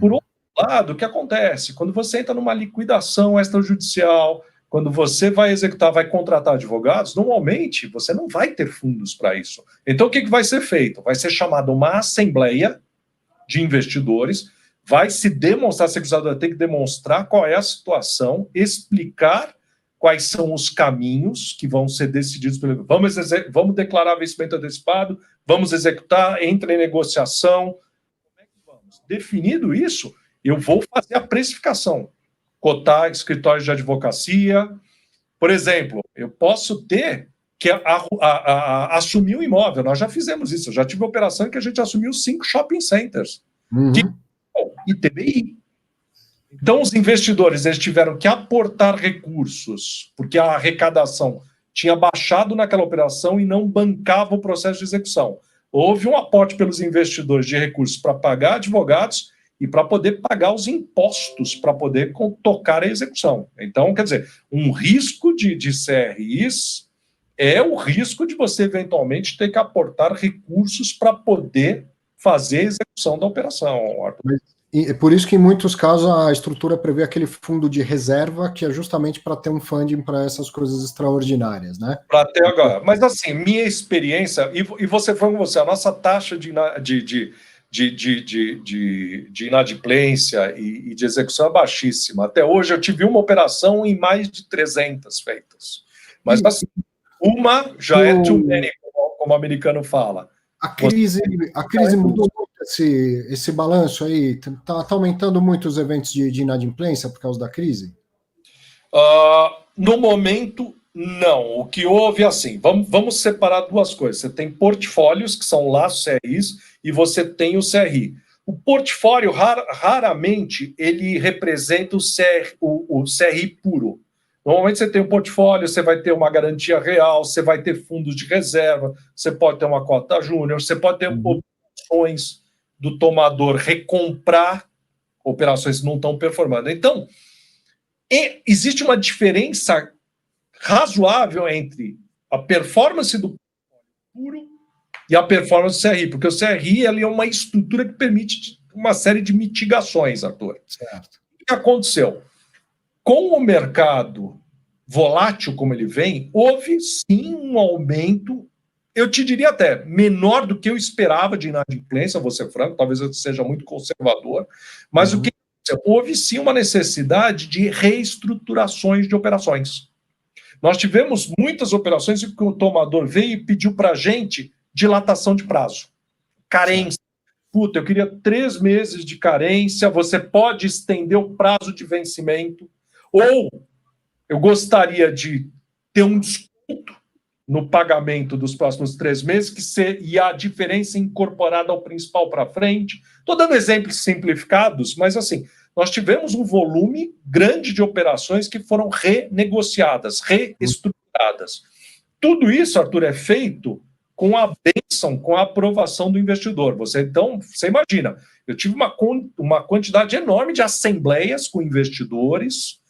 Por outro lado, o que acontece? Quando você entra numa liquidação extrajudicial, quando você vai executar, vai contratar advogados, normalmente você não vai ter fundos para isso. Então, o que vai ser feito? Vai ser chamada uma assembleia de investidores, vai se demonstrar, a acusadora tem que demonstrar qual é a situação, explicar quais são os caminhos que vão ser decididos. Vamos declarar vencimento antecipado, vamos executar, entra em negociação. Como é que vamos? Definido isso, eu vou fazer a precificação, cotar escritórios de advocacia. Por exemplo, eu posso ter que assumir um imóvel. Nós já fizemos isso. Eu já tive operação em que a gente assumiu 5 shopping centers. E TBI. Então, os investidores eles tiveram que aportar recursos, porque a arrecadação tinha baixado naquela operação e não bancava o processo de execução. Houve um aporte pelos investidores de recursos para pagar advogados e para poder pagar os impostos, para poder tocar a execução. Então, quer dizer, um risco de CRIs é o risco de você, eventualmente, ter que aportar recursos para poder fazer a execução da operação, Arthur. E é por isso que, em muitos casos, a estrutura prevê aquele fundo de reserva, que é justamente para ter um funding para essas coisas extraordinárias, né? Para ter agora. Mas, assim, minha experiência, e você foi com você, a nossa taxa de inadimplência e de execução é baixíssima. Até hoje eu tive uma operação em mais de 300 feitas. Mas assim, uma já é too many, como o americano fala. A crise mudou muito esse balanço aí? Está aumentando muito os eventos de inadimplência por causa da crise? No momento, não. O que houve, assim, vamos separar duas coisas. Você tem portfólios, que são lá os CRIs, e você tem o CRI. O portfólio, raramente, ele representa o CRI puro. Normalmente você tem um portfólio, você vai ter uma garantia real, você vai ter fundos de reserva, você pode ter uma cota júnior, você pode ter opções do tomador recomprar operações que não estão performando. Então, existe uma diferença razoável entre a performance do puro e a performance do CRI, porque o CRI ele é uma estrutura que permite uma série de mitigações, Arthur. Certo. O que aconteceu? Com o mercado volátil como ele vem, houve sim um aumento, eu te diria até, menor do que eu esperava de inadimplência, vou ser franco, talvez eu seja muito conservador, mas o que aconteceu? Houve sim uma necessidade de reestruturações de operações. Nós tivemos muitas operações em que o tomador veio e pediu para a gente dilatação de prazo, carência. Puta, eu queria 3 meses de carência, você pode estender o prazo de vencimento, ou eu gostaria de ter um desconto no pagamento dos próximos 3 meses, e a diferença incorporada ao principal para frente. Estou dando exemplos simplificados, mas assim, nós tivemos um volume grande de operações que foram renegociadas, reestruturadas. Tudo isso, Arthur, é feito com a bênção, com a aprovação do investidor. Então, você imagina, eu tive uma quantidade enorme de assembleias com investidores.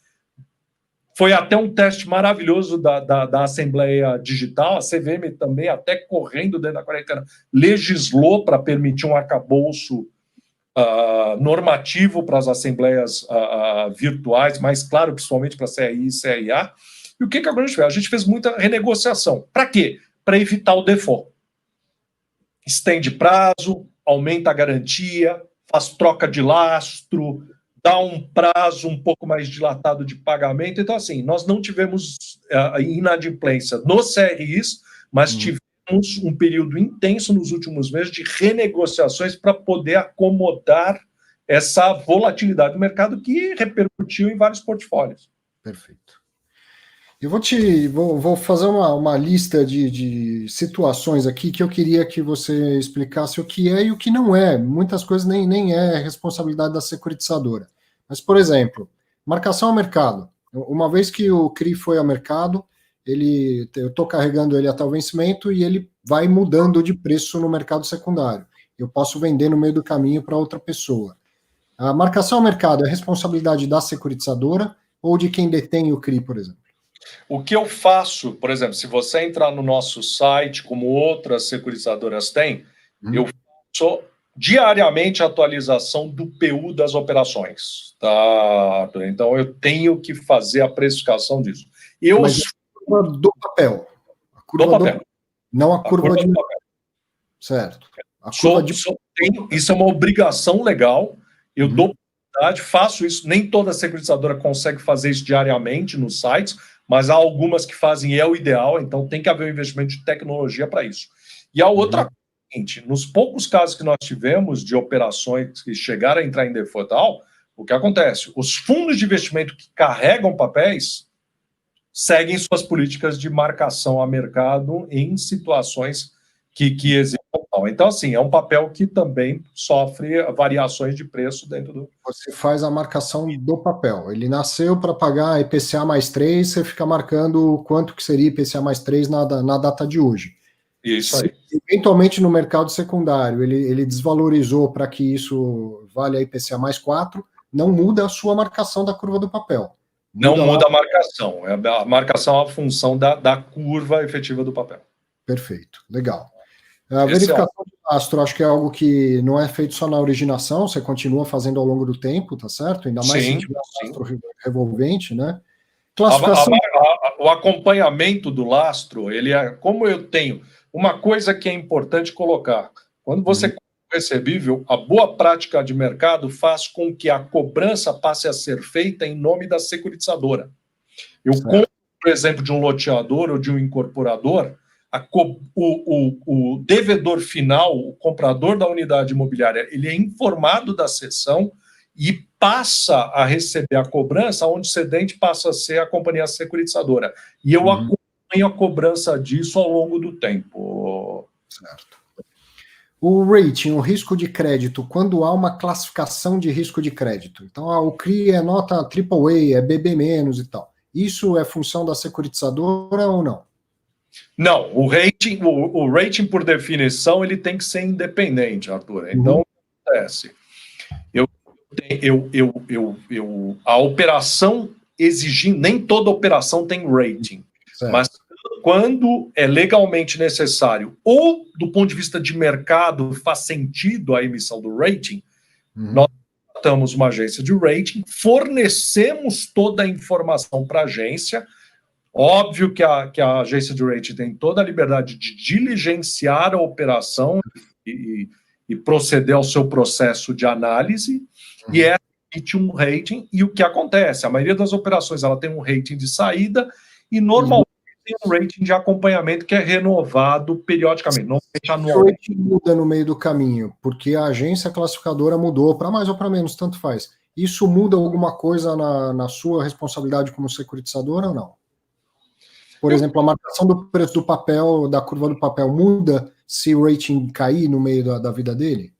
Foi até um teste maravilhoso da Assembleia Digital, a CVM também, até correndo dentro da quarentena, legislou para permitir um arcabouço normativo para as assembleias virtuais, mais claro, principalmente para CRI e CRA. E o que a gente fez? A gente fez muita renegociação. Para quê? Para evitar o default. Estende prazo, aumenta a garantia, faz troca de lastro, dá um prazo um pouco mais dilatado de pagamento. Então, assim, nós não tivemos inadimplência nos CRIs, mas tivemos um período intenso nos últimos meses de renegociações para poder acomodar essa volatilidade do mercado que repercutiu em vários portfólios. Perfeito. Eu vou fazer uma lista de situações aqui que eu queria que você explicasse o que é e o que não é. Muitas coisas nem é responsabilidade da securitizadora. Mas, por exemplo, marcação ao mercado. Uma vez que o CRI foi ao mercado, eu estou carregando ele até o vencimento e ele vai mudando de preço no mercado secundário. Eu posso vender no meio do caminho para outra pessoa. A marcação ao mercado é responsabilidade da securitizadora ou de quem detém o CRI, por exemplo? O que eu faço, por exemplo, se você entrar no nosso site, como outras securitizadoras têm, eu faço diariamente a atualização do PU das operações. Tá? Então, eu tenho que fazer a precificação disso. Mas a curva do papel. A curva do papel. Não a curva de... papel. Certo. A curva isso é uma obrigação legal. Eu dou prioridade, faço isso. Nem toda seguradora consegue fazer isso diariamente nos sites, mas há algumas que fazem e é o ideal, então tem que haver um investimento de tecnologia para isso. E a outra coisa, seguinte, nos poucos casos que nós tivemos de operações que chegaram a entrar em default, o que acontece? Os fundos de investimento que carregam papéis seguem suas políticas de marcação a mercado em situações que existem. Então, assim, é um papel que também sofre variações de preço dentro do... Você faz a marcação do papel. Ele nasceu para pagar IPCA mais 3, você fica marcando quanto que seria IPCA mais 3 na data de hoje. Isso aí. Se, eventualmente, no mercado secundário, ele desvalorizou para que isso valha IPCA mais 4, não muda a sua marcação da curva do papel. Não muda a marcação. A marcação é a função da curva efetiva do papel. Perfeito. Legal. A verificação de lastro, acho que é algo que não é feito só na originação, você continua fazendo ao longo do tempo, tá certo? Ainda mais se tiver um lastro revolvente, né? Classificação... O acompanhamento do lastro, ele é, como eu tenho, uma coisa que é importante colocar, quando você compra um recebível, a boa prática de mercado faz com que a cobrança passe a ser feita em nome da securitizadora. Eu compro, por exemplo, de um loteador ou de um incorporador, o devedor final, o comprador da unidade imobiliária, ele é informado da cessão e passa a receber a cobrança, onde o cedente passa a ser a companhia securitizadora. E eu acompanho a cobrança disso ao longo do tempo. Certo. O rating, o risco de crédito, quando há uma classificação de risco de crédito. Então, o CRI é nota AAA, é BB- e tal. Isso é função da securitizadora ou não? Não, o rating, por definição, ele tem que ser independente, Arthur. Então, o que acontece? A operação exigindo, nem toda operação tem rating, mas quando é legalmente necessário, ou do ponto de vista de mercado faz sentido a emissão do rating, nós contratamos uma agência de rating, fornecemos toda a informação para a agência. Óbvio que a agência de rating tem toda a liberdade de diligenciar a operação e proceder ao seu processo de análise, e emite um rating, e o que acontece? A maioria das operações ela tem um rating de saída, e normalmente tem um rating de acompanhamento que é renovado periodicamente, normalmente anualmente. O rating muda no meio do caminho, porque a agência classificadora mudou, para mais ou para menos, tanto faz. Isso muda alguma coisa na sua responsabilidade como securitizadora ou não? Por exemplo, a marcação do preço do papel, da curva do papel, muda se o rating cair no meio da vida dele?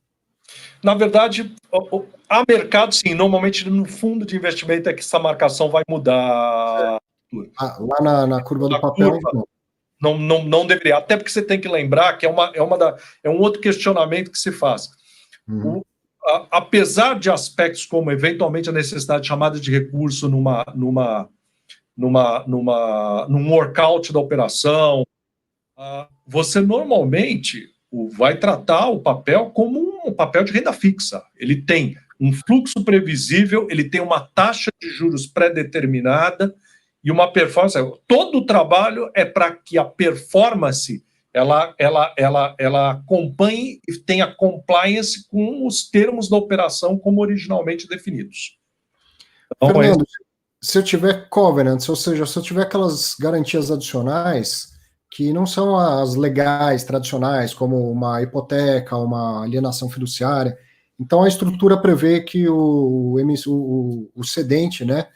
Na verdade, há mercado, sim. Normalmente, no fundo de investimento é que essa marcação vai mudar. Lá na curva do papel, não deveria. Até porque você tem que lembrar que é um outro questionamento que se faz. Apesar de aspectos como, eventualmente, a necessidade de chamada de recurso num workout da operação, você normalmente vai tratar o papel como um papel de renda fixa. Ele tem um fluxo previsível, ele tem uma taxa de juros pré-determinada e uma performance. Todo o trabalho é para que a performance ela acompanhe e tenha compliance com os termos da operação como originalmente definidos. Então, Fernando, se eu tiver covenants, ou seja, se eu tiver aquelas garantias adicionais que não são as legais, tradicionais, como uma hipoteca, uma alienação fiduciária, então a estrutura prevê que o cedente, né,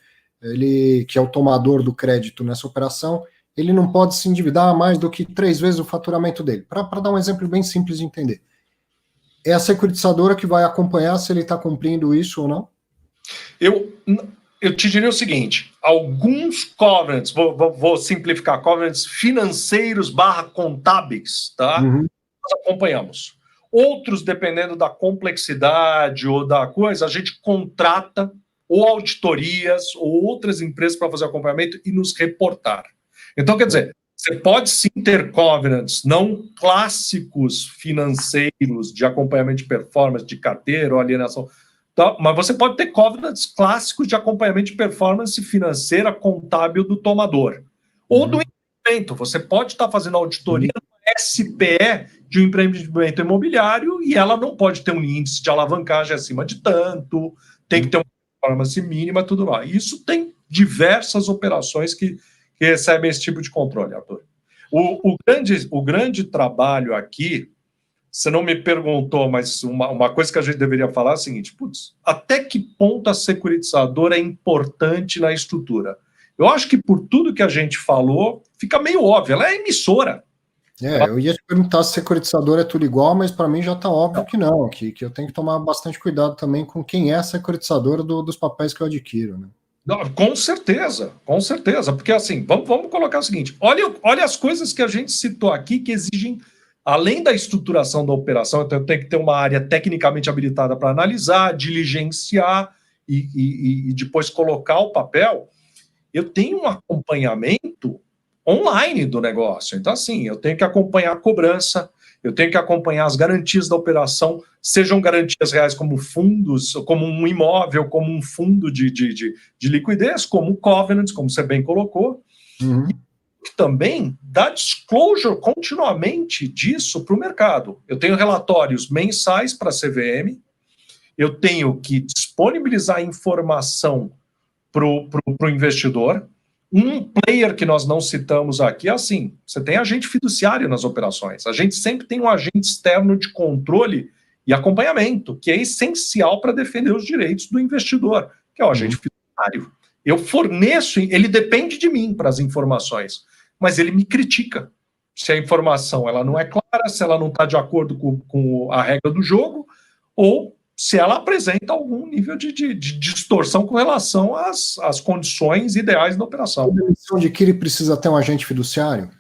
que é o tomador do crédito nessa operação, ele não pode se endividar mais do que 3 vezes o faturamento dele. Para dar um exemplo bem simples de entender. É a securitizadora que vai acompanhar se ele está cumprindo isso ou não? Eu te diria o seguinte, alguns covenants, vou simplificar, covenants financeiros / contábeis, tá? Nós acompanhamos. Outros, dependendo da complexidade ou da coisa, a gente contrata ou auditorias ou outras empresas para fazer acompanhamento e nos reportar. Então, quer dizer, você pode sim ter covenants não clássicos financeiros de acompanhamento de performance, de carteira ou alienação, tá? Mas você pode ter covenants clássicos de acompanhamento de performance financeira contábil do tomador. Ou do empreendimento. Você pode estar fazendo auditoria no SPE de um empreendimento imobiliário e ela não pode ter um índice de alavancagem acima de tanto, tem que ter uma performance mínima, tudo lá. Isso tem diversas operações que recebem esse tipo de controle, Arthur. O grande trabalho aqui, você não me perguntou, mas uma coisa que a gente deveria falar é a seguinte, até que ponto a securitizadora é importante na estrutura? Eu acho que por tudo que a gente falou, fica meio óbvio, ela é emissora. Eu ia te perguntar se securitizadora é tudo igual, mas para mim já está óbvio que não, que eu tenho que tomar bastante cuidado também com quem é a securitizadora dos papéis que eu adquiro, né? Não, com certeza, porque assim, vamos colocar o seguinte, olha as coisas que a gente citou aqui que exigem, além da estruturação da operação, então eu tenho que ter uma área tecnicamente habilitada para analisar, diligenciar e depois colocar o papel, eu tenho um acompanhamento online do negócio, então assim, eu tenho que acompanhar a cobrança, eu tenho que acompanhar as garantias da operação, sejam garantias reais como fundos, como um imóvel, como um fundo de liquidez, como covenants, como você bem colocou, e também dá disclosure continuamente disso para o mercado. Eu tenho relatórios mensais para a CVM, eu tenho que disponibilizar informação para o investidor. Um player que nós não citamos aqui é assim, você tem agente fiduciário nas operações, a gente sempre tem um agente externo de controle e acompanhamento, que é essencial para defender os direitos do investidor, que é o agente fiduciário. Eu forneço, ele depende de mim para as informações, mas ele me critica se a informação ela não é clara, se ela não está de acordo com a regra do jogo, ou se ela apresenta algum nível de distorção com relação às condições ideais da operação. Toda emissão de CRI precisa ter um agente fiduciário?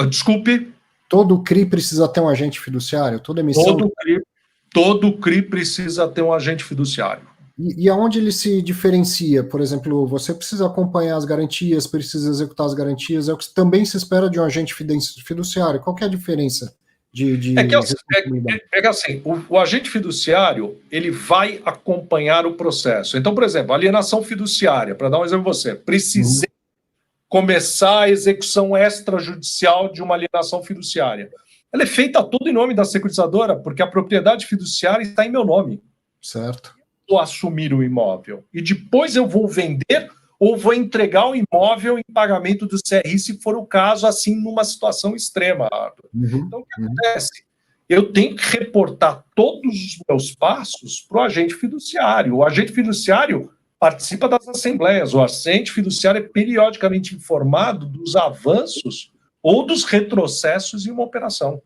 Desculpe? Todo CRI precisa ter um agente fiduciário? Toda emissão... Todo CRI precisa ter um agente fiduciário. E aonde ele se diferencia? Por exemplo, você precisa acompanhar as garantias, precisa executar as garantias, é o que também se espera de um agente fiduciário. Qual que é a diferença? É que assim, o agente fiduciário, ele vai acompanhar o processo. Então, por exemplo, alienação fiduciária, para dar um exemplo você, precisei começar a execução extrajudicial de uma alienação fiduciária. Ela é feita toda em nome da securitizadora, porque a propriedade fiduciária está em meu nome. Certo. Eu vou assumir o imóvel e depois eu vou vender ou vou entregar o imóvel em pagamento do CRI, se for o caso, assim, numa situação extrema. Então, o que acontece? Eu tenho que reportar todos os meus passos para o agente fiduciário. O agente fiduciário participa das assembleias. O agente fiduciário é periodicamente informado dos avanços ou dos retrocessos em uma operação.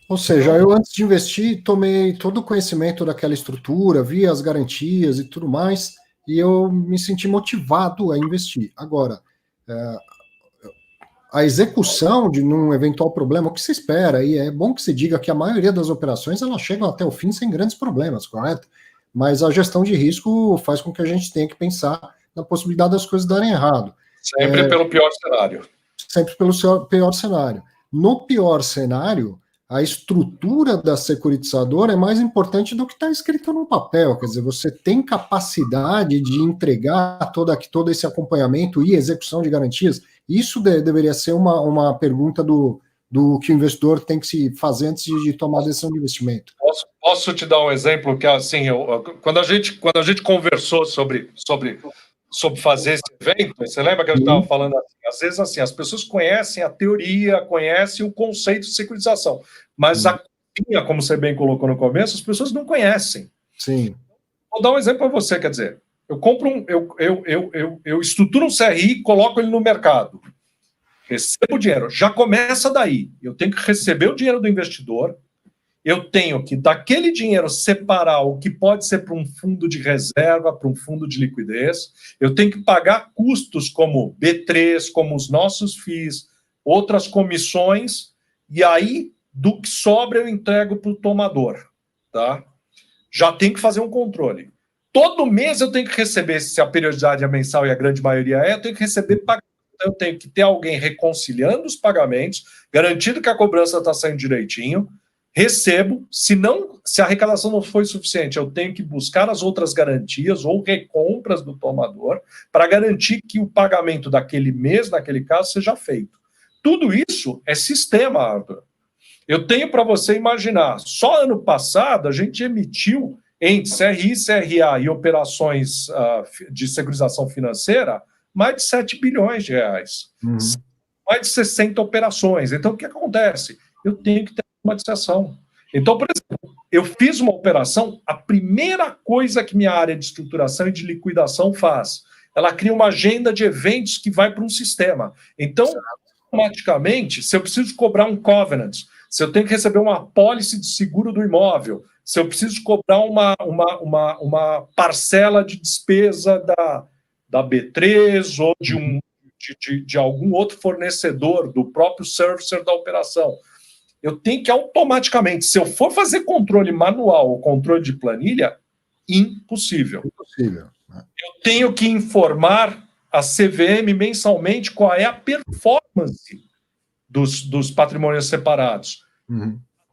Ou seja, eu antes de investir, tomei todo o conhecimento daquela estrutura, vi as garantias e tudo mais, e eu me senti motivado a investir. Agora, a execução de um eventual problema, o que se espera, e é bom que se diga que a maioria das operações elas chegam até o fim sem grandes problemas, correto? Mas a gestão de risco faz com que a gente tenha que pensar na possibilidade das coisas darem errado. Sempre pelo pior cenário. Sempre pelo pior cenário. No pior cenário, a estrutura da securitizadora é mais importante do que está escrito no papel. Quer dizer, você tem capacidade de entregar todo esse acompanhamento e execução de garantias. Isso deveria ser uma pergunta do que o investidor tem que se fazer antes de tomar a decisão de investimento. Posso te dar um exemplo que, assim, quando a gente conversou sobre fazer esse evento, você lembra que a gente estava falando assim, às vezes assim, as pessoas conhecem a teoria, conhecem o conceito de securitização, mas a cozinha, como você bem colocou no começo, as pessoas não conhecem. Sim. Vou dar um exemplo para você, quer dizer, Eu compro eu estruturo um CRI e coloco ele no mercado. Recebo o dinheiro. Já começa daí. Eu tenho que receber o dinheiro do investidor. Eu tenho que, daquele dinheiro, separar o que pode ser para um fundo de reserva, para um fundo de liquidez. Eu tenho que pagar custos como B3, como os nossos FIIs, outras comissões, e aí, do que sobra, eu entrego para o tomador. Tá? Já tenho que fazer um controle. Todo mês eu tenho que receber, se a periodicidade é mensal e a grande maioria eu tenho que receber pagamento. Então, eu tenho que ter alguém reconciliando os pagamentos, garantindo que a cobrança está saindo direitinho. Recebo, se a arrecadação não foi suficiente, eu tenho que buscar as outras garantias ou recompras do tomador para garantir que o pagamento daquele mês, naquele caso, seja feito. Tudo isso é sistema, Arthur. Eu tenho para você imaginar, só ano passado a gente emitiu entre CRI, CRA e operações de securitização financeira mais de 7 bilhões de reais. Mais de 60 operações. Então, o que acontece? Eu tenho que ter uma dissensão. Então, por exemplo, eu fiz uma operação, a primeira coisa que minha área de estruturação e de liquidação faz, ela cria uma agenda de eventos que vai para um sistema. Então, automaticamente, se eu preciso cobrar um covenant, se eu tenho que receber uma apólice de seguro do imóvel, se eu preciso cobrar uma parcela de despesa da B3 ou de algum outro fornecedor, do próprio servicer da operação, eu tenho que automaticamente, se eu for fazer controle manual ou controle de planilha, impossível. Impossível. Eu tenho que informar a CVM mensalmente qual é a performance dos patrimônios separados.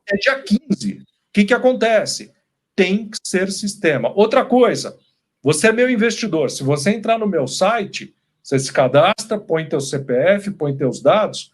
É dia 15. O que acontece? Tem que ser sistema. Outra coisa, você é meu investidor. Se você entrar no meu site, você se cadastra, põe teu CPF, põe teus dados.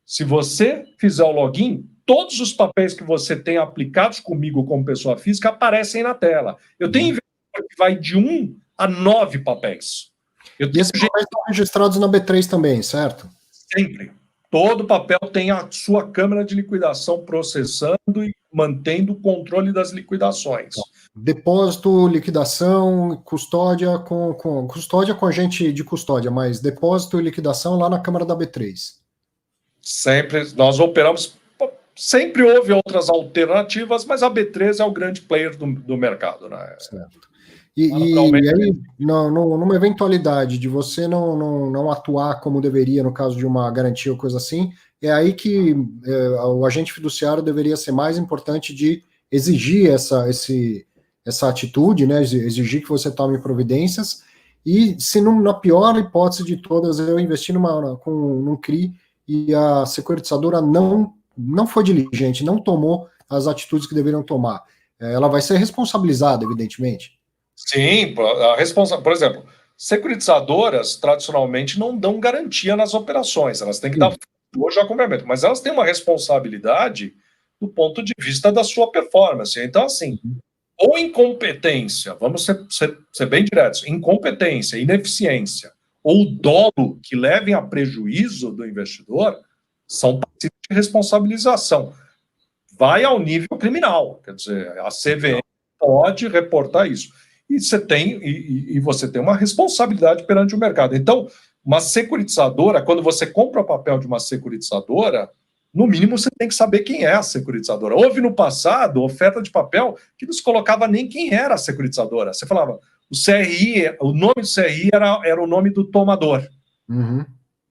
Se você fizer o login, todos os papéis que você tem aplicados comigo como pessoa física aparecem na tela. Eu tenho investidor que vai de 1 a 9 papéis. E esses papéis estão registrados na B3 também, certo? Sempre. Todo papel tem a sua câmara de liquidação processando e mantendo o controle das liquidações. Depósito, liquidação, custódia com agente de custódia, mas depósito e liquidação lá na câmara da B3. Sempre, nós operamos, sempre houve outras alternativas, mas a B3 é o grande player do mercado, né? Certo. E aí, numa eventualidade de você não atuar como deveria no caso de uma garantia ou coisa assim, é aí que o agente fiduciário deveria ser mais importante de exigir essa atitude, né? Exigir que você tome providências, e se na pior hipótese de todas, eu investi num CRI e a securitizadora não foi diligente, não tomou as atitudes que deveriam tomar, ela vai ser responsabilizada, evidentemente. Sim, por exemplo, securitizadoras tradicionalmente não dão garantia nas operações, elas têm que dar hoje acompanhamento, mas elas têm uma responsabilidade do ponto de vista da sua performance. Então, assim, ou incompetência, vamos ser bem diretos, incompetência, ineficiência, ou dolo que levem a prejuízo do investidor, são passíveis de responsabilização. Vai ao nível criminal, quer dizer, a CVM pode reportar isso. E você tem uma responsabilidade perante o mercado. Então, uma securitizadora, quando você compra o papel de uma securitizadora, no mínimo você tem que saber quem é a securitizadora. Houve no passado oferta de papel que não se colocava nem quem era a securitizadora. Você falava, o nome do CRI era o nome do tomador.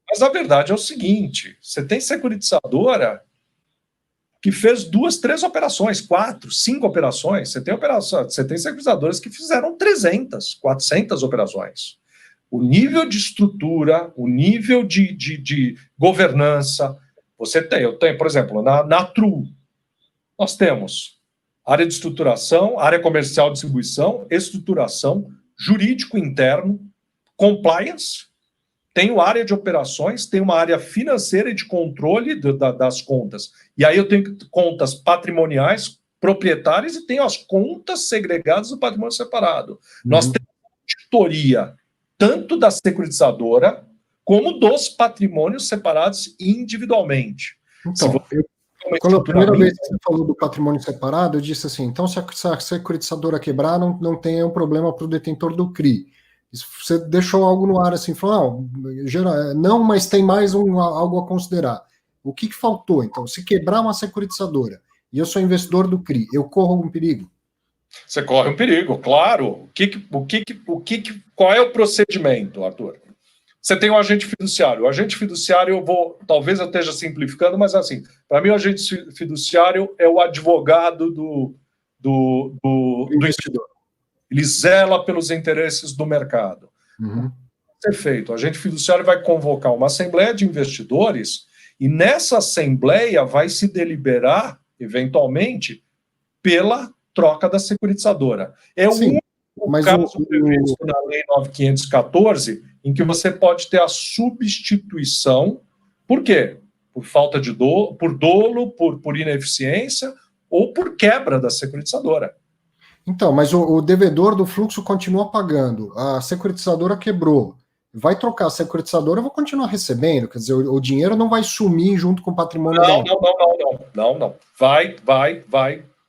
Mas a verdade é o seguinte, você tem securitizadora que fez 2, 3 operações, 4, 5 operações. Você tem securitizadoras que fizeram 300, 400 operações. O nível de estrutura, o nível de governança, eu tenho, por exemplo, na TRU, nós temos área de estruturação, área comercial de distribuição, estruturação, jurídico interno, compliance, tenho área de operações, tenho uma área financeira e de controle das contas. E aí eu tenho contas patrimoniais, proprietárias, e tenho as contas segregadas do patrimônio separado. Nós temos auditoria tanto da securitizadora como dos patrimônios separados individualmente. Então, quando a primeira vez que você falou do patrimônio separado, eu disse assim, então se a securitizadora quebrar, não tem um problema para o detentor do CRI. Você deixou algo no ar assim, falou, não, mas tem mais algo a considerar. O que faltou, então? Se quebrar uma securitizadora e eu sou investidor do CRI, eu corro um perigo? Você corre um perigo, claro. Qual é o procedimento, Arthur? Você tem um agente fiduciário. O agente fiduciário, talvez eu esteja simplificando, mas assim, para mim o agente fiduciário é o advogado do investidor. Ele zela pelos interesses do mercado. Uhum. Ser feito. O agente fiduciário vai convocar uma assembleia de investidores e nessa assembleia vai se deliberar, eventualmente, pela troca da securitizadora. É o único caso previsto na Lei 9.514 em que você pode ter a substituição. Por quê? Por falta de por dolo, por ineficiência ou por quebra da securitizadora. Então, mas o devedor do fluxo continua pagando, a securitizadora quebrou. Vai trocar a securitizadora, eu vou continuar recebendo, quer dizer, o dinheiro não vai sumir junto com o patrimônio dela. Não. Vai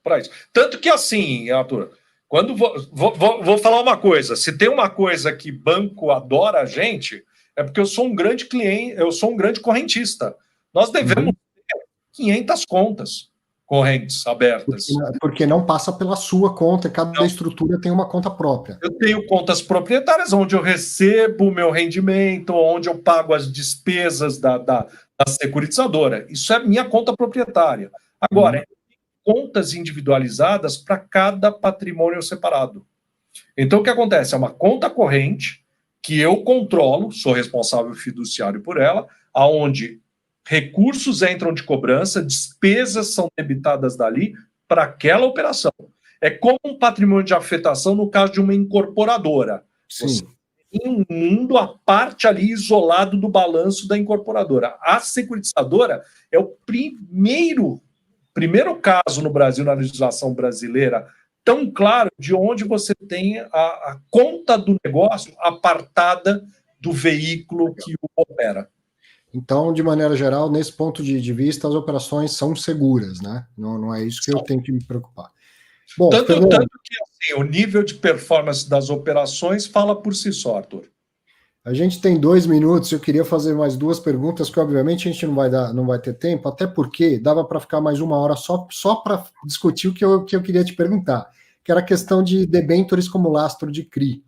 para isso. Tanto que assim, Arthur, quando vou falar uma coisa, se tem uma coisa que banco adora a gente, é porque eu sou um grande cliente, eu sou um grande correntista. Nós devemos ter 500 contas correntes abertas. Porque não passa pela sua conta, cada estrutura tem uma conta própria. Eu tenho contas proprietárias onde eu recebo o meu rendimento, onde eu pago as despesas da securitizadora. Isso é minha conta proprietária. Agora, contas individualizadas para cada patrimônio separado. Então, o que acontece? É uma conta corrente que eu controlo, sou responsável fiduciário por ela, aonde recursos entram de cobrança, despesas são debitadas dali para aquela operação. É como um patrimônio de afetação no caso de uma incorporadora. Sim. Você tem um mundo à parte ali isolado do balanço da incorporadora. A securitizadora é o primeiro caso no Brasil, na legislação brasileira, tão claro de onde você tem a conta do negócio apartada do veículo que o opera. Então, de maneira geral, nesse ponto de vista, as operações são seguras, né? Não é isso que eu tenho que me preocupar. Bom, tanto que assim, o nível de performance das operações fala por si só, Arthur. A gente tem 2 minutos, eu queria fazer mais 2 perguntas, que obviamente a gente não vai ter tempo, até porque dava para ficar mais 1 hora só para discutir o que eu queria te perguntar, que era a questão de debêntures como lastro de CRI,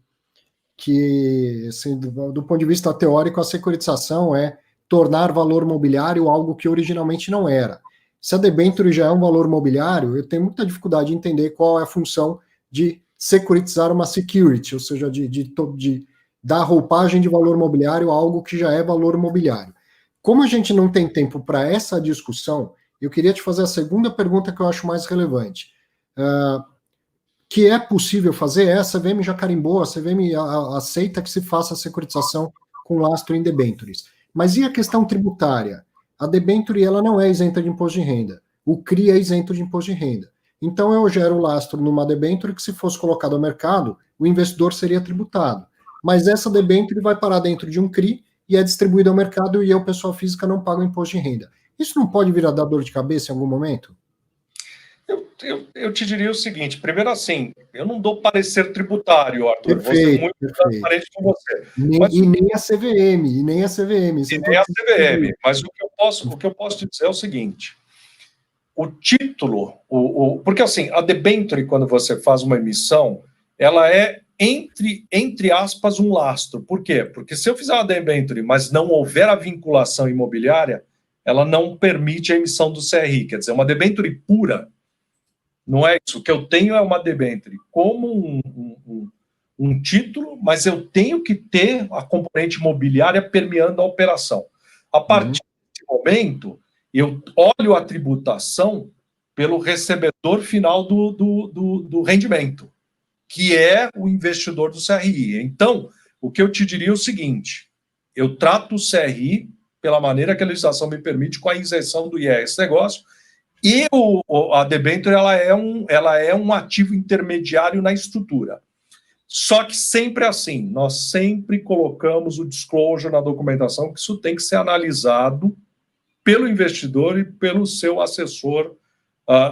que, assim, do ponto de vista teórico, a securitização é tornar valor mobiliário algo que originalmente não era. Se a debênture já é um valor mobiliário, eu tenho muita dificuldade de entender qual é a função de securitizar uma security, ou seja, de dar roupagem de valor mobiliário a algo que já é valor mobiliário. Como a gente não tem tempo para essa discussão, eu queria te fazer a segunda pergunta que eu acho mais relevante. Que é possível fazer, a CVM já carimbou, a CVM aceita que se faça a securitização com lastro em debêntures. Mas e a questão tributária? A debênture ela não é isenta de imposto de renda. O CRI é isento de imposto de renda. Então eu gero lastro numa debênture que, se fosse colocado ao mercado, o investidor seria tributado. Mas essa debênture vai parar dentro de um CRI e é distribuída ao mercado e eu, pessoa física, não pago imposto de renda. Isso não pode vir a dar dor de cabeça em algum momento? Eu te diria o seguinte, primeiro assim, eu não dou parecer tributário, Arthur, perfeito, vou ser muito transparente com você. Nem a CVM, nem a CVM. Mas o que eu posso te dizer é o seguinte, o título, porque assim, a debênture, quando você faz uma emissão, ela é, entre aspas, um lastro. Por quê? Porque se eu fizer uma debênture, mas não houver a vinculação imobiliária, ela não permite a emissão do CRI, quer dizer, uma debênture pura, não é isso. O que eu tenho é uma debênture como um título, mas eu tenho que ter a componente imobiliária permeando a operação. A partir desse momento, eu olho a tributação pelo recebedor final do rendimento, que é o investidor do CRI. Então, o que eu te diria é o seguinte, eu trato o CRI pela maneira que a legislação me permite, com a isenção do IR, negócio, e a debênture ela é um ativo intermediário na estrutura. Só que sempre assim, nós sempre colocamos o disclosure na documentação, que isso tem que ser analisado pelo investidor e pelo seu assessor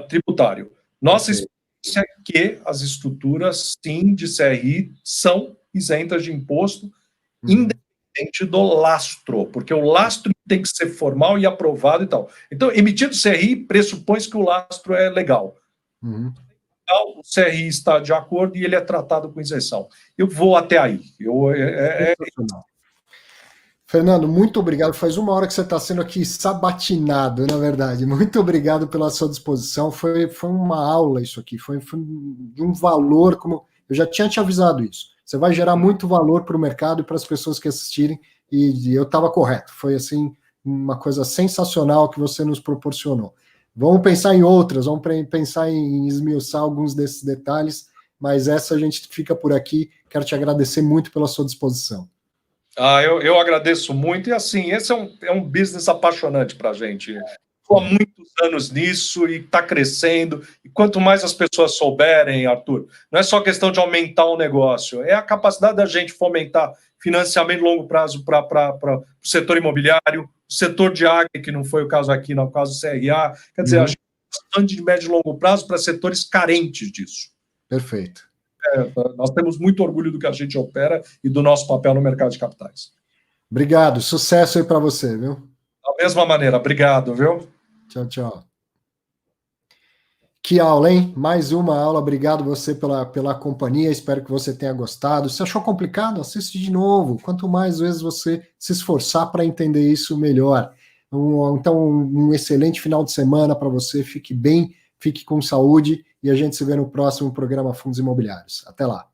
tributário. Nossa experiência é que as estruturas, sim, de CRI são isentas de imposto, independente do lastro, porque o lastro tem que ser formal e aprovado e tal. Então, emitido CRI pressupõe que o lastro é legal. O CRI está de acordo e ele é tratado com isenção. Eu vou até aí. Fernando, muito obrigado. Faz 1 hora que você está sendo aqui sabatinado, na verdade. Muito obrigado pela sua disposição. Foi uma aula isso aqui. Foi de um valor, como eu já tinha te avisado isso. Você vai gerar muito valor para o mercado e para as pessoas que assistirem. E eu estava correto. Foi assim uma coisa sensacional que você nos proporcionou. Vamos pensar em outras, vamos pensar em esmiuçar alguns desses detalhes, mas essa a gente fica por aqui. Quero te agradecer muito pela sua disposição. Eu agradeço muito, e assim, esse é um business apaixonante para a gente. Estou há muitos anos nisso e está crescendo, e quanto mais as pessoas souberem, Arthur, não é só questão de aumentar o negócio, é a capacidade da gente fomentar financiamento de longo prazo para o setor imobiliário, o setor de agro, que não foi o caso aqui, no caso do CRA, quer dizer, a gente bastante de médio e longo prazo para setores carentes disso. Perfeito. Nós temos muito orgulho do que a gente opera e do nosso papel no mercado de capitais. Obrigado, sucesso aí para você, viu? Da mesma maneira, obrigado, viu? Tchau, tchau. Que aula, hein? Mais uma aula, obrigado você pela companhia, espero que você tenha gostado. Se achou complicado, assiste de novo. Quanto mais vezes você se esforçar para entender isso, melhor. Então, um excelente final de semana para você, fique bem, fique com saúde, e a gente se vê no próximo programa Fundos Imobiliários. Até lá.